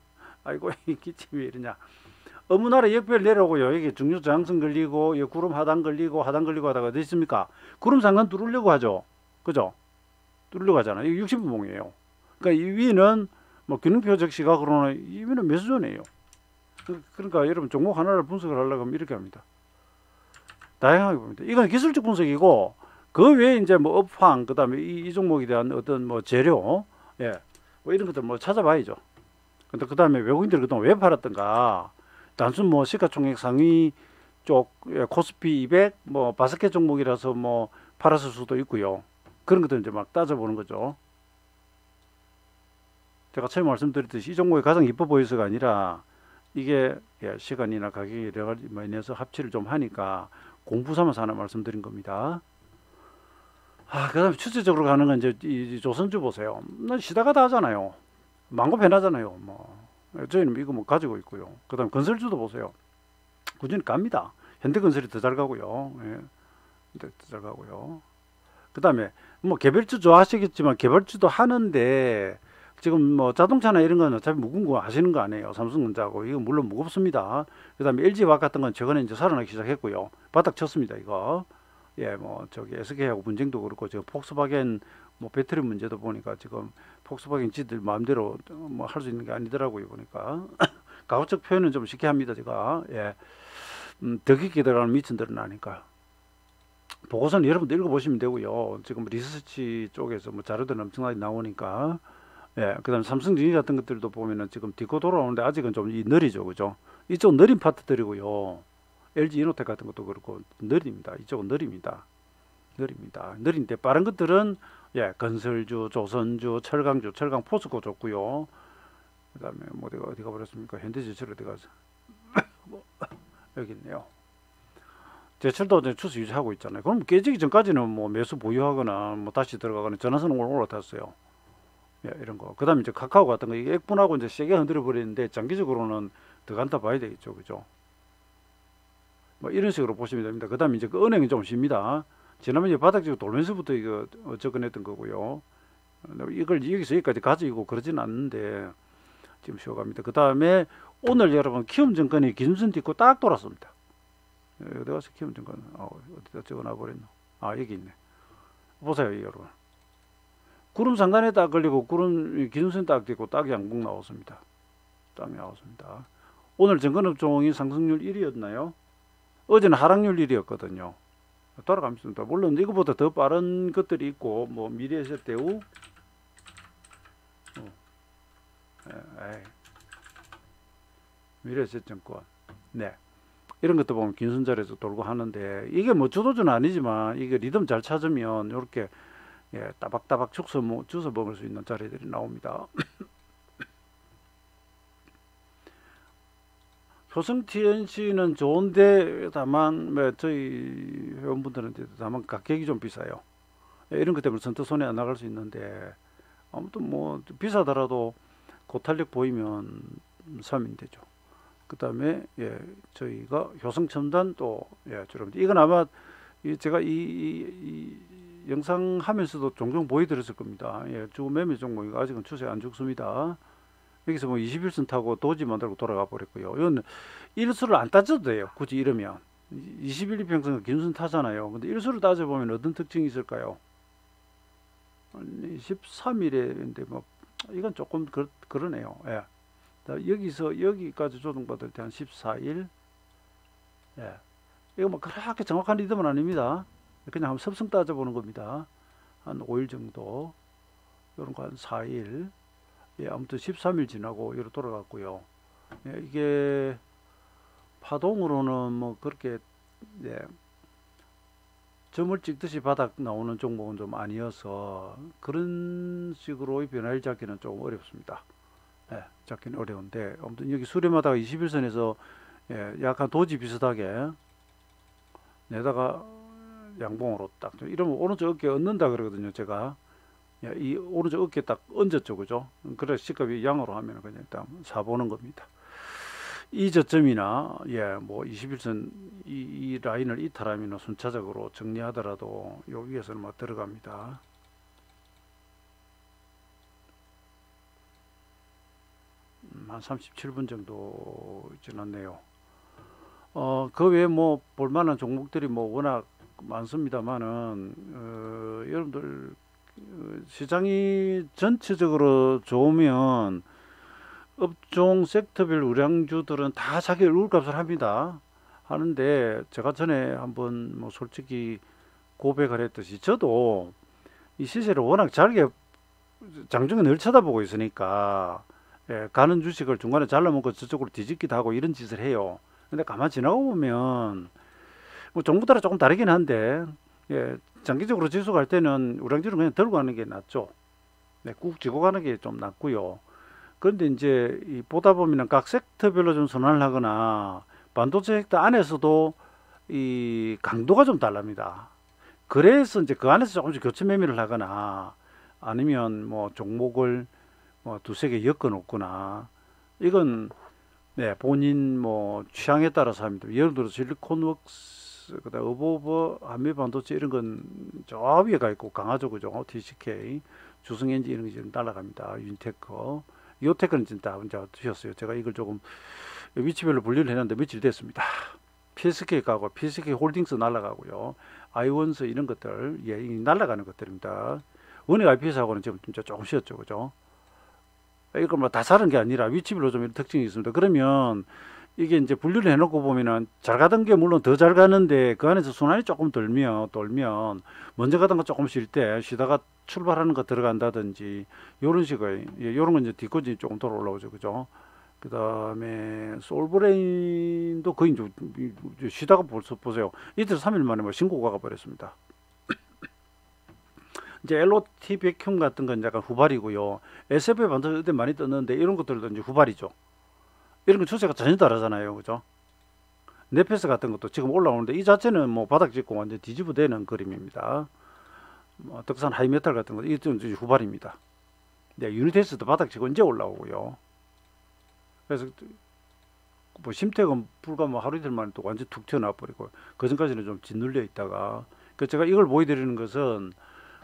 아이고 이 기침이 이러냐. 어느 나라 역별 내려오고요. 여기 중요 저항선 걸리고 여기 구름 하단 걸리고 하다가 어디 있습니까? 구름 상단 뚫으려고 하죠. 그죠? 뚫으려고 하잖아요. 이게 60분봉이에요. 그러니까 이 위는 뭐 균형표적 시각으로는 이 위는 매수존이에요. 그러니까 여러분 종목 하나를 분석을 하려고 하면 이렇게 합니다. 다양하게 봅니다. 이건 기술적 분석이고 그 외에 이제 뭐 업황 그다음에 이 종목에 대한 어떤 뭐 재료 예, 뭐 이런 것들 뭐 찾아봐야죠. 근데 그다음에 외국인들이 그동안 왜 팔았던가? 단순 뭐 시가총액 상위 쪽 예, 코스피 200 뭐 바스켓 종목이라서 뭐 팔았을 수도 있고요. 그런 것들 이제 막 따져보는 거죠. 제가 처음 말씀드렸듯이 이 종목이 가장 이뻐 보여서가 아니라 이게 예, 시간이나 가격이 여러 가지 인해서 합치를 좀 하니까 공부 삼아서 하나 말씀드린 겁니다. 그다음에 추세적으로 가는 건 이제 이 조선주 보세요. 시다가 다 하잖아요. 망고 변하잖아요. 뭐 저희는 이거 뭐 가지고 있고요. 그다음 건설주도 보세요. 꾸준히 갑니다. 현대건설이 더 잘 가고요. 예, 더 잘 가고요. 그다음에 뭐 개별주 좋아하시겠지만 개별주도 하는데 지금 뭐 자동차나 이런 건 어차피 무거운 거 하시는 거 아니에요. 삼성전자고 이거 물론 무겁습니다. 그다음에 LG화학 같은 건 최근에 이제 살아나기 시작했고요. 바닥 쳤습니다. 이거 예, 뭐 저기 SK하고 분쟁도 그렇고 저 폭스바겐 뭐 배터리 문제도 보니까 지금 폭스바겐 지들 마음대로 뭐 할 수 있는 게 아니더라고요. 보니까 가급적 표현은 좀 쉽게 합니다. 제가 예, 더 깊게 들어가는 미천 드러나니까 보고서는 여러분들 읽어보시면 되고요. 지금 리서치 쪽에서 뭐 자료들 엄청나게 나오니까 예, 그다음 삼성전기 같은 것들도 보면은 지금 딛고 돌아오는데 아직은 좀 느리죠, 그죠? 이쪽 느린 파트들이고요. LG 이노텍 같은 것도 그렇고 느립니다. 이쪽은 느립니다. 느린데 빠른 것들은 예, 건설주, 조선주, 철강주, 철강 포스코 좋고요. 그다음에 뭐 어디가 버렸습니까? 현대제철 어디 가서 여기 있네요. 제철도 이제 추세 유지하고 있잖아요. 그럼 깨지기 전까지는 뭐 매수 보유하거나 뭐 다시 들어가거나 전화선은 올라탔어요. 예, 이런 거. 그다음에 이제 카카오 같은 거 이게 액분하고 이제 세게 흔들어 버리는데 장기적으로는 더 간다 봐야 되겠죠, 그죠? 뭐 이런 식으로 보시면 됩니다. 그다음에 이제 그 은행이 좀 쉽니다. 지난번에 바닥지고 돌면서부터 이거 접근했던 거고요. 이걸 여기서 여기까지 가지고 그러진 않는데 지금 쉬어갑니다. 그 다음에 오늘 여러분 키움증권이 기준선 딛고 딱 돌았습니다. 어디 가서 키움증권 어디다 적어놔 버렸노? 여기 있네. 보세요, 여러분. 구름 상단에 딱 걸리고 구름 기준선 딱 딛고 딱 양봉 나왔습니다. 딱 나왔습니다. 오늘 정근업종이 상승률 1위였나요? 어제는 하락률 1위였거든요. 돌아가면서 물론 이거보다 더 빠른 것들이 있고 뭐 미래에셋대우 미래에셋증권 네 이런 것도 보면 긴순자리에서 돌고 하는데 이게 뭐 주도주는 아니지만 이게 리듬 잘 찾으면 이렇게 예, 따박따박 주워 먹을 수 있는 자리들이 나옵니다. 효성 TNC는 좋은데 다만 뭐 저희 회원분들한테 다만 가격이 좀 비싸요. 예, 이런 것 때문에 선뜻 손에 안 나갈 수 있는데 아무튼 뭐 비싸더라도 고탄력 보이면 사면 되죠. 그 다음에 예, 저희가 효성첨단 또 예, 여러분들 이건 아마 제가 이 영상 하면서도 종종 보여드렸을 겁니다. 예, 주 매매 종목이 아직은 추세 안 죽습니다. 여기서 뭐 21선 타고 도지 만들고 돌아가 버렸고요. 이건 일수를 안 따져도 돼요. 굳이 이러면 21, 2평선은 긴순 타잖아요. 근데 일수를 따져보면 어떤 특징이 있을까요? 13일에인데 뭐 이건 조금 그러네요. 예. 여기서 여기까지 조정받을 때 한 14일. 예. 이거 뭐 그렇게 정확한 리듬은 아닙니다. 그냥 한번 섭성 따져보는 겁니다. 한 5일 정도. 이런 거 한 4일. 예, 아무튼 13일 지나고 여기로 돌아갔고요. 예, 이게 파동으로는 뭐 그렇게 예, 점을 찍듯이 바닥 나오는 종목은 좀 아니어서 그런 식으로의 변화를 잡기는 조금 어렵습니다. 예, 잡기는 어려운데 아무튼 여기 수렴하다가 21선에서 예, 약간 도지 비슷하게 내다가 양봉으로 딱 이러면 오른쪽 어깨 얹는다 그러거든요. 제가 이 오른쪽 어깨 딱 얹었죠, 그죠? 그래 시값이 양으로 하면 그냥 일단 사보는 겁니다. 이 저점이나 예, 뭐 21선 이 라인을 이탈하면 순차적으로 정리하더라도 여기에서는 뭐 들어갑니다. 한 37분 정도 지났네요. 그 외에 뭐 볼만한 종목들이 뭐 워낙 많습니다만은 여러분들 시장이 전체적으로 좋으면 업종 섹터별 우량주들은 다 자기 얼굴값을 합니다. 하는데 제가 전에 한번 뭐 솔직히 고백을 했듯이 저도 이 시세를 워낙 잘게 장중에 늘 쳐다보고 있으니까 예, 가는 주식을 중간에 잘라먹고 저쪽으로 뒤집기도 하고 이런 짓을 해요. 근데 가만 지나고 보면 뭐 종목 따라 조금 다르긴 한데 예, 장기적으로 지수 갈 때는 우량주를 그냥 들고 가는 게 낫죠. 네, 꾹 쥐고 가는 게 좀 낫고요. 그런데 이제 보다 보면은 각 섹터별로 좀 선언을 하거나 반도체 섹터 안에서도 이 강도가 좀 다릅니다. 그래서 이제 그 안에서 조금씩 교체 매매를 하거나 아니면 뭐 종목을 뭐 두세 개 엮어 놓거나 이건 네, 본인 뭐 취향에 따라서 합니다. 예를 들어 실리콘웍스, 그다음 어버버, 한미반도체 이런 건 저 위에 가 있고 강하죠, 그죠? TCK, 주성엔진 이런 게 지금 날아갑니다. 윤테크, 요테크는 진짜 혼자 드셨어요. 제가 이걸 조금 위치별로 분류를 해놨는데 며칠 됐습니다. PSK 가고 PSK 홀딩스 날아가고요. 아이원스 이런 것들 예, 날아가는 것들입니다. 원액 IPS하고는 지금 진짜 조금 쉬었죠, 그죠? 이걸 뭐 다 사는 게 아니라 위치별로 좀 이런 특징이 있습니다. 그러면 이게 이제 분류를 해놓고 보면은 잘 가던 게 물론 더 잘 가는데 그 안에서 순환이 조금 돌면 먼저 가던 거 조금 쉴 때 쉬다가 출발하는 거 들어간다든지 요런 식의 예, 요런 건 이제 뒤꺼지 조금 돌아 올라오죠, 그죠? 그 다음에 솔브레인도 거의 이제 쉬다가 벌써 보세요. 이틀 3일 만에 뭐 신고가 버렸습니다. 이제 LOT 백큐 같은 건 약간 후발이고요. SF 반도체 그때 많이 떴는데 이런 것들도 이제 후발이죠. 이런 건 추세가 전혀 다르잖아요, 그죠? 네페스 같은 것도 지금 올라오는데 이 자체는 뭐 바닥 짚고 완전 뒤집어대는 그림입니다. 뭐 덕산 하이메탈 같은 거 이건 이제 후발입니다. 네, 유니테스도 바닥 치고 이제 올라오고요. 그래서 뭐 심택은 불과 뭐 하루 이틀 만에 또 완전 툭 튀어나와 버리고 그 전까지는 좀 짓눌려 있다가 그 제가 이걸 보여드리는 것은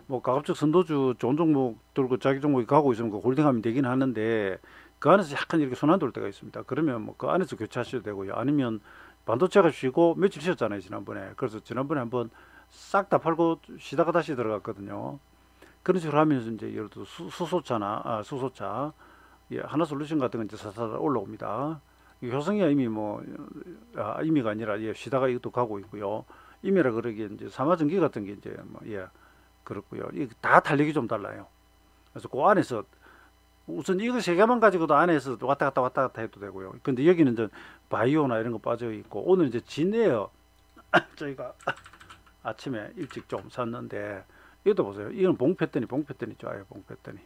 뭐 가급적 선도주 좋은 종목 들고 자기 종목이 가고 있으면 그 홀딩하면 되긴 하는데 그 안에서 약간 이렇게 손안 돌 때가 있습니다. 그러면 뭐 그 안에서 교체하셔도 되고요. 아니면 반도체가 쉬고 며칠 쉬었잖아요, 지난번에. 그래서 지난번에 한번 싹 다 팔고 쉬다가 다시 들어갔거든요. 그런 식으로 하면서 이제 예를 들어 수소차 예, 하나 솔루션 같은 건 이제 사사사 올라옵니다. 효성이야 이미 뭐 이미가 아니라 예, 쉬다가 이것도 가고 있고요. 이미라 그러기에 이제 삼화전기 같은 게 이제 뭐 예, 그렇고요. 이 다 달력이 좀 달라요. 그래서 그 안에서 우선 이거 세 개만 가지고도 안에서 왔다 갔다 해도 되고요. 근데 여기는 이제 바이오나 이런 거 빠져 있고 오늘 이제 진에어 저희가 아침에 일찍 좀 샀는데 이것도 보세요. 이건 봉패더니 좋아요. 봉패더니.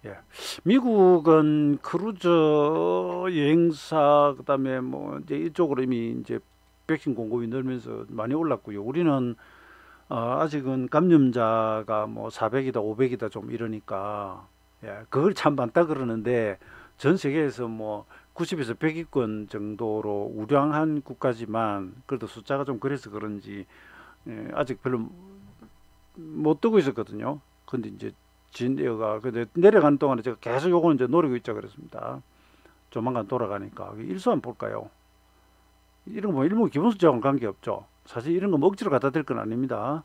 예. 미국은 크루저 여행사 그다음에 뭐 이제 이쪽으로 이미 이제 백신 공급이 늘면서 많이 올랐고요. 우리는 아직은 감염자가 뭐 400이다 500이다 좀 이러니까 예, 그걸 참 많다 그러는데 전 세계에서 뭐 90에서 100위권 정도로 우량한 국가지만 그래도 숫자가 좀 그래서 그런지 예, 아직 별로 못 뜨고 있었거든요. 근데 이제 진에어가 근데 내려가는 동안에 제가 계속 요거는 이제 노리고 있자 그랬습니다. 조만간 돌아가니까 일수 한번 볼까요? 이런 거 뭐 일목 기본 숫자하고는 관계없죠. 사실 이런 거 뭐 억지로 갖다 댈 건 아닙니다.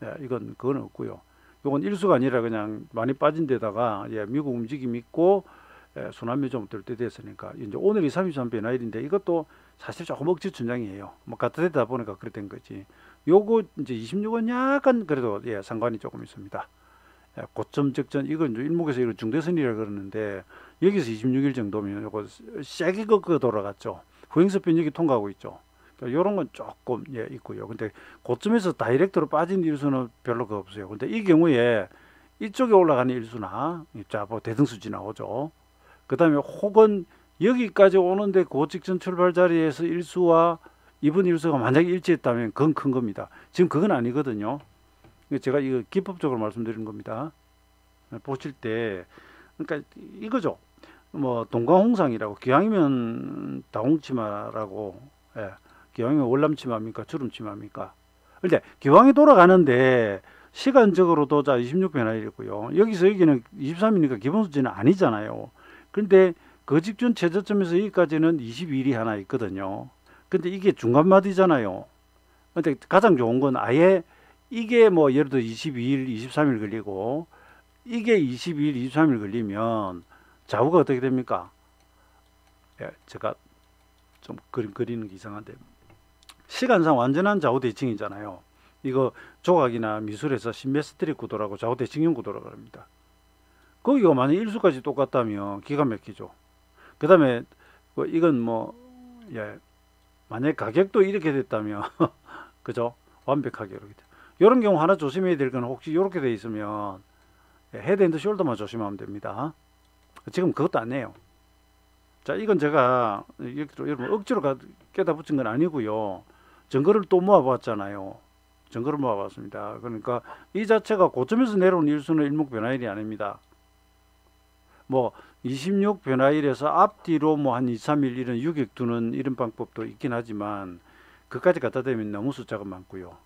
예, 이건 그건 없고요. 요건 일수가 아니라 그냥 많이 빠진 데다가 예, 미국 움직임 있고 예, 순환매 좀 들 때 됐으니까 이제 오늘이 33 변화일인데 이것도 사실 조금 억지 천장이에요. 뭐 갖다 대다 보니까 그래 된 거지. 요거 이제 26은 약간 그래도 예, 상관이 조금 있습니다. 예, 고점 적전 이건 일목에서 이거 중대선이라 그러는데 여기서 26일 정도면 요거 세게 꺾어 돌아갔죠. 후행서 변역이 통과하고 있죠. 이런 건 조금 예, 있고요. 근데 고점에서 다이렉트로 빠진 일수는 별로 없어요. 근데 이 경우에 이쪽에 올라가는 일수나 자, 뭐 대등수지 나오죠. 그 다음에 혹은 여기까지 오는데 그 직전 출발 자리에서 일수와 이번 일수가 만약에 일치했다면 그건 큰 겁니다. 지금 그건 아니거든요. 제가 이거 기법적으로 말씀드리는 겁니다. 보실 때 그러니까 이거죠. 뭐 동광홍상이라고 기왕이면 다홍치마라고 예, 기왕이면 월남치마입니까 주름치마입니까? 근데 기왕이 돌아가는데 시간적으로도 자 26변화일이고요. 여기서 여기는 23이니까 기본 수치는 아니잖아요. 근데 그 직전 최저점에서 여기까지는 22일이 하나 있거든요. 근데 이게 중간마디잖아요. 근데 가장 좋은 건 아예 이게 뭐 예를 들어 22일, 23일 걸리고 이게 22일, 23일 걸리면 좌우가 어떻게 됩니까? 예, 제가 좀 그림 그리는 게 이상한데 시간상 완전한 좌우 대칭이잖아요. 이거 조각이나 미술에서 시메트릭 구도라고 좌우 대칭형 구도라고 합니다. 거기가 만약 일수까지 똑같다면 기가 막히죠. 그 다음에 이건 뭐 예, 만약 가격도 이렇게 됐다면 그죠? 완벽하게 이렇게 돼. 이런 경우 하나 조심해야 될 건 혹시 이렇게 돼 있으면 헤드 앤드 숄더만 조심하면 됩니다. 지금 그것도 안 해요. 자, 이건 제가 여러분 억지로 깨다 붙인 건 아니고요. 증거를 또 모아봤잖아요. 증거를 모아봤습니다. 그러니까 이 자체가 고점에서 내려온 일수는 일목변화일이 아닙니다. 뭐 26 변화일에서 앞뒤로 뭐 한 2, 3일 이런 유격 두는 이런 방법도 있긴 하지만 그까지 갖다 대면 너무 숫자가 많고요.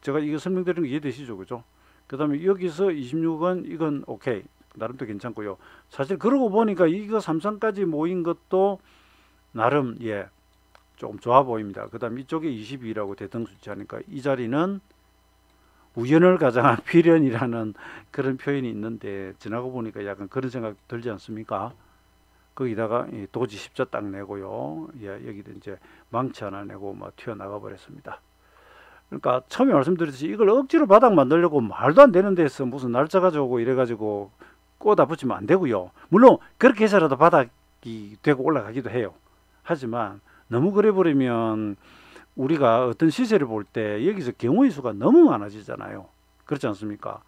제가 이거 설명드리는 게 이해되시죠? 그죠? 그 다음에 여기서 26은 이건 오케이. 나름도 괜찮고요. 사실 그러고 보니까 이거 삼성까지 모인 것도 나름 예 조금 좋아 보입니다. 그 다음 이쪽에 22라고 대등수치 하니까 이 자리는 우연을 가장한 필연이라는 그런 표현이 있는데 지나고 보니까 약간 그런 생각 들지 않습니까? 거기다가 도지 십자 딱 내고요. 예, 여기도 이제 망치 하나 내고 막 튀어나가 버렸습니다. 그러니까 처음에 말씀드렸듯이 이걸 억지로 바닥 만들려고 말도 안 되는 데서 무슨 날짜 가져오고 이래가지고 꽂아 붙이면 안 되고요. 물론 그렇게 해서라도 바닥이 되고 올라가기도 해요. 하지만 너무 그래 버리면 우리가 어떤 시세를 볼 때 여기서 경우의 수가 너무 많아지잖아요. 그렇지 않습니까?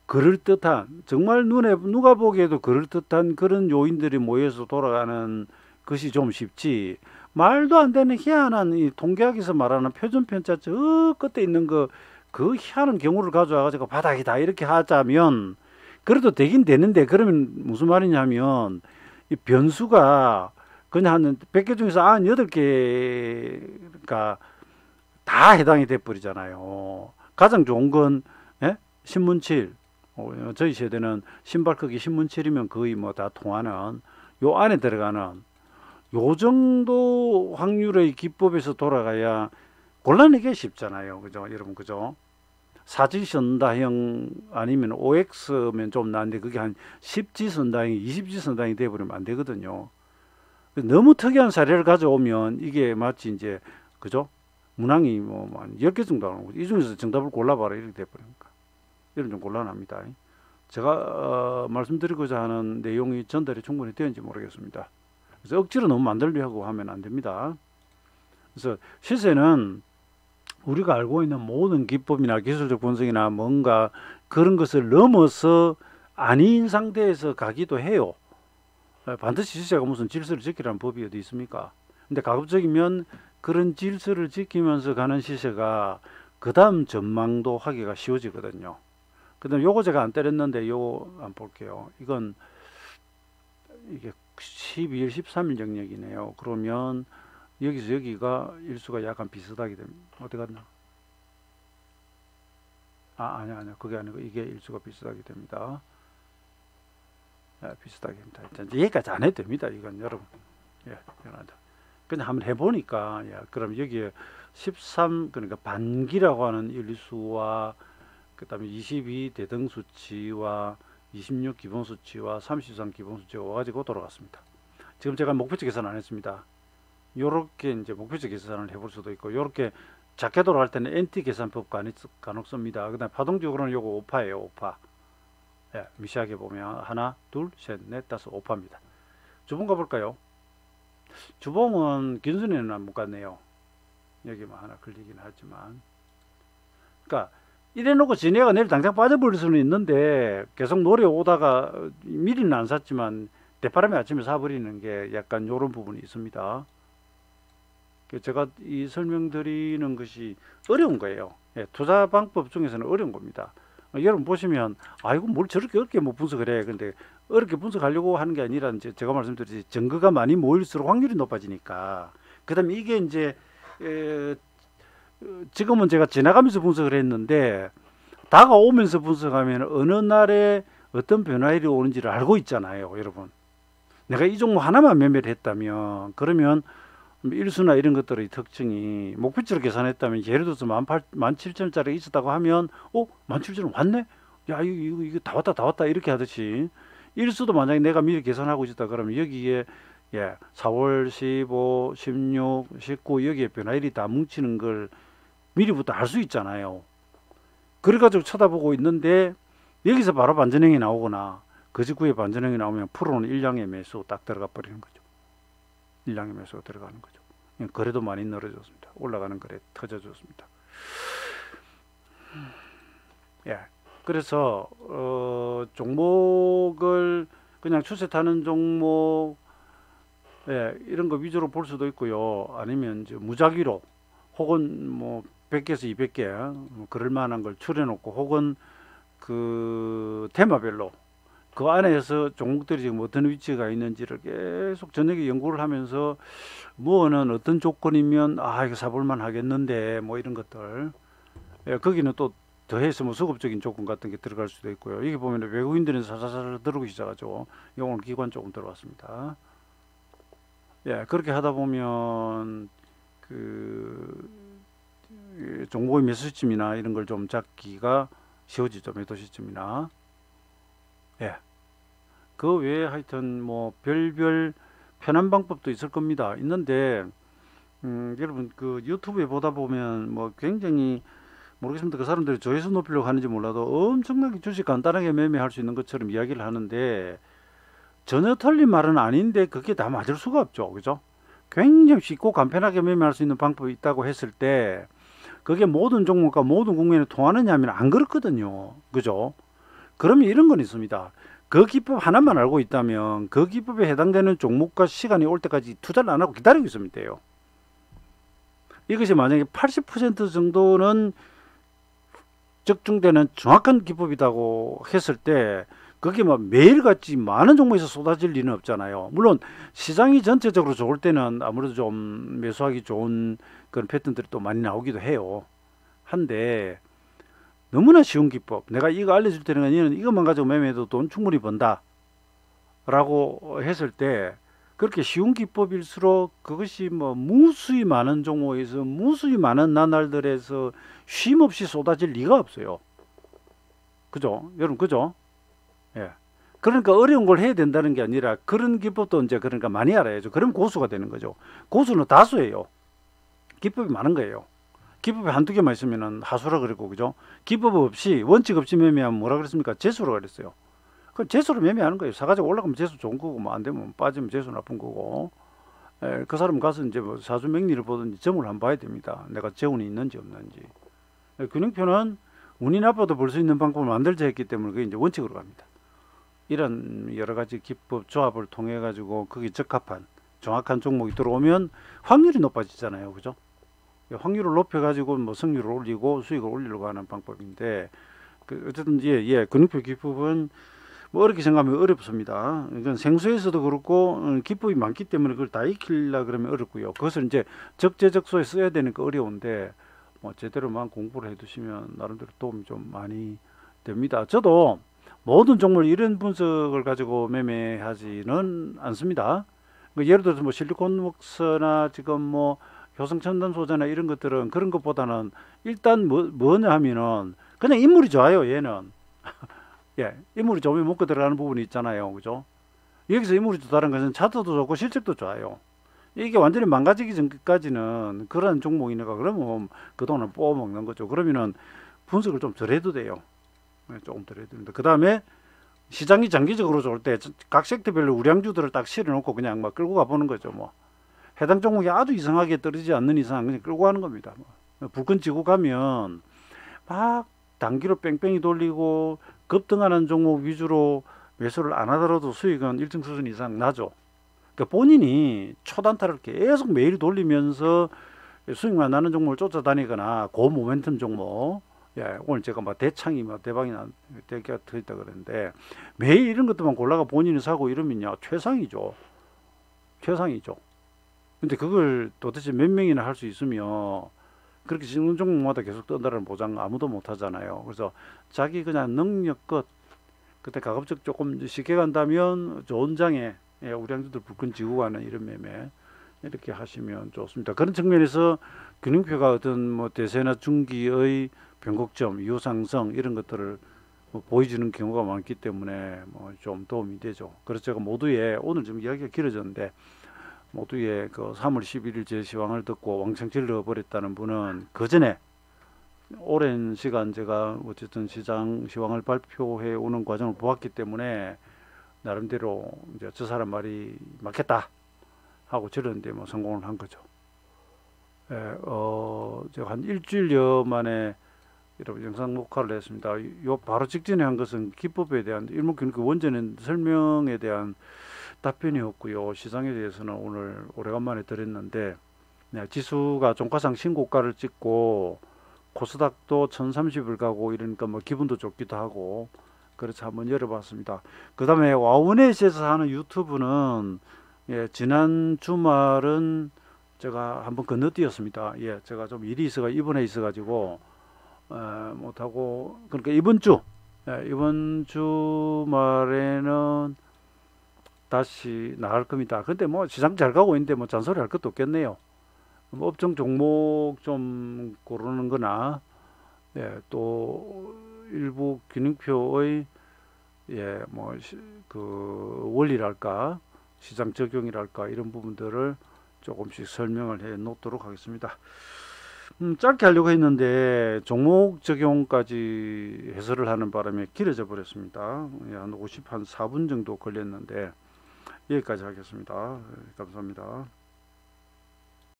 그럴듯한 정말 눈에 누가 보기에도 그럴듯한 그런 요인들이 모여서 돌아가는 것이 좀 쉽지 말도 안 되는 희한한 이 통계학에서 말하는 표준편차 저 끝에 있는 그 희한한 경우를 가져와 가지고 바닥이다 이렇게 하자면 그래도 되긴 되는데 그러면 무슨 말이냐면 이 변수가 그냥 한 100개 중에서 98개가 다 해당이 돼 버리잖아요. 가장 좋은 건 예? 신문칠 저희 세대는 신발 크기 신문칠이면 거의 뭐 다 통하는 요 안에 들어가는 요 정도 확률의 기법에서 돌아가야 곤란하게 쉽잖아요. 그죠? 여러분, 그죠? 4지선다형 아니면 OX면 좀 나은데 그게 한 10지선다형, 20지선다형이 돼버리면 안 되거든요. 너무 특이한 사례를 가져오면 이게 마치 이제 그죠? 문항이 뭐한 10개 정도 하는 거죠. 이 중에서 정답을 골라봐라 이렇게 돼버리니까 이런 좀 곤란합니다. 제가 말씀드리고자 하는 내용이 전달이 충분히 되는지 모르겠습니다. 그래서 억지로 너무 만들려고 하면 안 됩니다. 그래서 시세는 우리가 알고 있는 모든 기법이나 기술적 분석이나 뭔가 그런 것을 넘어서 아닌 상태에서 가기도 해요. 반드시 시세가 무슨 질서를 지키라는 법이 어디 있습니까? 근데 가급적이면 그런 질서를 지키면서 가는 시세가 그 다음 전망도 하기가 쉬워지거든요. 그 다음 요거 제가 안 때렸는데 요거 안 볼게요. 이건 이게 12일 13일 정력이네요. 그러면 여기서 여기가 일수가 약간 비슷하게 됩니다. 어디 갔나? 아니야. 그게 아니고 이게 일수가 비슷하게 됩니다. 비슷하게 됩니다. 이제 여기까지 안 해도 됩니다. 이건 여러분. 예, 그냥 한번 해보니까, 그럼 여기에 13, 그러니까 반기라고 하는 일수와 그 다음에 22 대등수치와 26 기본수치와 33 기본수치가 와가지고 돌아갔습니다. 지금 제가 목표치 계산 안 했습니다. 요렇게 이제 목표치 계산을 해볼 수도 있고, 요렇게 작게 돌아갈 때는 NT 계산법 간혹 씁니다. 그 다음에 파동적으로는 요거 5파예요, 5파. 예, 미시하게 보면 하나, 둘, 셋, 넷, 다섯, 5파입니다. 주봉 가볼까요? 주봉은 긴순에는 안 못 갔네요. 여기만 하나 걸리긴 하지만. 그러니까 이래놓고 지네가 내일 당장 빠져버릴 수는 있는데 계속 노려오다가 미리는 안 샀지만 대바람에 아침에 사버리는 게 약간 요런 부분이 있습니다. 제가 이 설명드리는 것이 어려운 거예요. 예, 투자 방법 중에서는 어려운 겁니다. 여러분 보시면 아이고 뭘 저렇게 어렵게 뭐 분석을 해. 근데 어렵게 분석하려고 하는 게 아니라 이제 제가 말씀드렸듯이 증거가 많이 모일수록 확률이 높아지니까. 그다음에 이게 이제 지금은 제가 지나가면서 분석을 했는데 다가오면서 분석하면 어느 날에 어떤 변화일이 오는지를 알고 있잖아요, 여러분. 내가 이 종목 하나만 매매를 했다면 그러면 일수나 이런 것들의 특징이 목표치로 계산했다면 예를 들어서 17,000원짜리 있었다고 하면 17,000원 왔네? 야 이거 다 왔다 이렇게 하듯이 일수도 만약에 내가 미리 계산하고 있었다 그러면 여기에 4월 15, 16, 19 여기에 변화일이 다 뭉치는 걸 미리부터 알 수 있잖아요. 그래가지고 쳐다보고 있는데 여기서 바로 반전형이 나오거나 그 직후에 반전형이 나오면 프로는 일량의 매수 딱 들어가 버리는 거죠. 일량의 매수가 들어가는 거죠. 거래도 많이 늘어졌습니다. 올라가는 거래 터져졌습니다. 그래서 종목을 그냥 추세 타는 종목 이런 거 위주로 볼 수도 있고요. 아니면 이제 무작위로 혹은 뭐 100개에서 200개 그럴 만한 걸 추려놓고 혹은 그 테마별로 그 안에서 종목들이 지금 어떤 위치가 있는지를 계속 저녁에 연구를 하면서 뭐는 어떤 조건이면 이거 사볼만 하겠는데 뭐 이런 것들 거기는 또 더해서 뭐 수급적인 조건 같은 게 들어갈 수도 있고요. 여기 보면 외국인들은 사사사사 들어오기 시작하죠. 오늘 기관 조금 들어왔습니다. 그렇게 하다 보면 그 종목의 매수 시점이나 이런 걸 좀 잡기가 쉬워지죠. 매도 시점이나. 그 외에 하여튼 뭐 별별 편한 방법도 있을 겁니다. 있는데 여러분 그 유튜브에 보다 보면 뭐 굉장히 모르겠습니다. 그 사람들이 조회수 높이려고 하는지 몰라도 엄청나게 주식 간단하게 매매할 수 있는 것처럼 이야기를 하는데 전혀 틀린 말은 아닌데 그게 다 맞을 수가 없죠. 그죠? 굉장히 쉽고 간편하게 매매할 수 있는 방법이 있다고 했을 때 그게 모든 종목과 모든 국면에 통하느냐 하면 안 그렇거든요. 그죠? 그러면 이런 건 있습니다. 그 기법 하나만 알고 있다면 그 기법에 해당되는 종목과 시간이 올 때까지 투자를 안 하고 기다리고 있으면 돼요. 이것이 만약에 80% 정도는 적중되는 정확한 기법이라고 했을 때 그게 막 매일같이 많은 종목에서 쏟아질 리는 없잖아요. 물론 시장이 전체적으로 좋을 때는 아무래도 좀 매수하기 좋은 그런 패턴들이 또 많이 나오기도 해요. 한데 너무나 쉬운 기법, 내가 이거 알려줄 때는 이것만 가지고 매매해도 돈 충분히 번다 라고 했을 때 그렇게 쉬운 기법일수록 그것이 뭐 무수히 많은 종목에서 무수히 많은 나날들에서 쉼 없이 쏟아질 리가 없어요. 그죠? 여러분, 그죠? 예. 그러니까 어려운 걸 해야 된다는 게 아니라 그런 기법도 이제 그러니까 많이 알아야죠. 그럼 고수가 되는 거죠. 고수는 다수예요. 기법이 많은 거예요. 기법이 한두 개만 있으면은 하수라 그랬고, 그죠? 기법 없이, 원칙 없이 매매하면 뭐라 그랬습니까? 재수라 그랬어요. 그 재수로 매매하는 거예요. 사가지고 올라가면 재수 좋은 거고, 뭐 안 되면 빠지면 재수 나쁜 거고. 예, 그 사람 가서 이제 뭐 사주 명리를 보든지 점을 한번 봐야 됩니다. 내가 재운이 있는지 없는지. 예, 균형표는 운이 나빠도 볼 수 있는 방법을 만들자 했기 때문에 그게 이제 원칙으로 갑니다. 이런 여러 가지 기법 조합을 통해 가지고 거기 적합한 정확한 종목이 들어오면 확률이 높아지잖아요. 그죠? 확률을 높여 가지고 뭐 승률을 올리고 수익을 올리려고 하는 방법인데, 그 어쨌든 근육표 기법은 뭐 어렵게 생각하면 어렵습니다. 이건 생수에서도 그렇고 기법이 많기 때문에 그걸 다 익히려 그러면 어렵고요. 그것을 이제 적재적소에 써야 되니까 어려운데, 뭐 제대로만 공부를 해두시면 나름대로 도움이 좀 많이 됩니다. 저도 모든 종목을 이런 분석을 가지고 매매하지는 않습니다. 예를 들어서 뭐 실리콘웍스나 지금 뭐 효성첨단 소재나 이런 것들은 그런 것보다는 일단 뭐냐 하면은 그냥 인물이 좋아요. 얘는 예, 인물이 좋으면 먹고 들어가는 부분이 있잖아요. 그죠? 여기서 인물이 좋다는 것은 차트도 좋고 실적도 좋아요. 이게 완전히 망가지기 전까지는 그런 종목이니까 그러면 그동안 뽑아먹는 거죠. 그러면은 분석을 좀 덜 해도 돼요. 조금 덜 해도 됩니다. 그 다음에 시장이 장기적으로 좋을 때 각 섹터별로 우량주들을 딱 실어놓고 그냥 막 끌고 가보는 거죠. 뭐 해당 종목이 아주 이상하게 떨어지지 않는 이상 그냥 끌고 가는 겁니다. 불끈 지고 가면 막 단기로 뺑뺑이 돌리고 급등하는 종목 위주로 매수를 안 하더라도 수익은 일정 수준 이상 나죠. 그러니까 본인이 초단타를 계속 매일 돌리면서 수익만 나는 종목을 쫓아다니거나 고모멘텀 종목, 예, 오늘 제가 막 대창이 막 대박이 난 대기가 터졌다 그랬는데 매일 이런 것들만 골라가 본인이 사고 이러면요 최상이죠. 최상이죠. 근데 그걸 도대체 몇 명이나 할 수 있으며 그렇게 찍는 종목마다 계속 뜬다는 보장 아무도 못 하잖아요. 그래서 자기 그냥 능력껏 그때 가급적 조금 쉽게 간다면 좋은 장에, 예, 우량주들 불끈 지고 가는 이런 매매 이렇게 하시면 좋습니다. 그런 측면에서 균형표가 어떤 뭐 대세나 중기의 변곡점, 이후상승 이런 것들을 뭐 보여주는 경우가 많기 때문에 뭐 좀 도움이 되죠. 그래서 제가 모두의 오늘 좀 이야기가 길어졌는데 모두의 그 3월 11일 제 시황을 듣고 왕창 질러버렸다는 분은 그 전에 오랜 시간 제가 어쨌든 시장 시황을 발표해 오는 과정을 보았기 때문에 나름대로 이제 저 사람 말이 맞겠다 하고 질렀는데 뭐 성공을 한 거죠. 예, 제가 한 일주일여 만에 여러분 영상 녹화를 했습니다. 요 바로 직전에 한 것은 기법에 대한 일목균 원전의 설명에 대한 답변이었고요. 시장에 대해서는 오늘 오래간만에 드렸는데, 네, 지수가 종가상 신고가를 찍고 코스닥도 1030을 가고 이러니까 뭐 기분도 좋기도 하고 그래서 한번 열어봤습니다. 그 다음에 와우넷에서 하는 유튜브는, 예, 지난 주말은 제가 한번 건너뛰었습니다. 예, 제가 좀 일이 입원해 있어가지고 못하고, 그러니까 이번 주말에는 다시 나갈 겁니다. 근데 뭐 시장 잘 가고 있는데 뭐 잔소리 할 것도 없겠네요. 뭐 업종 종목 좀 고르는 거나, 예, 또 일부 균형표의, 예, 뭐 그 원리랄까 시장 적용이랄까 이런 부분들을 조금씩 설명을 해 놓도록 하겠습니다. 짧게 하려고 했는데 종목 적용까지 해설을 하는 바람에 길어져 버렸습니다. 예, 한 4분 정도 걸렸는데 여기까지 하겠습니다. 감사합니다.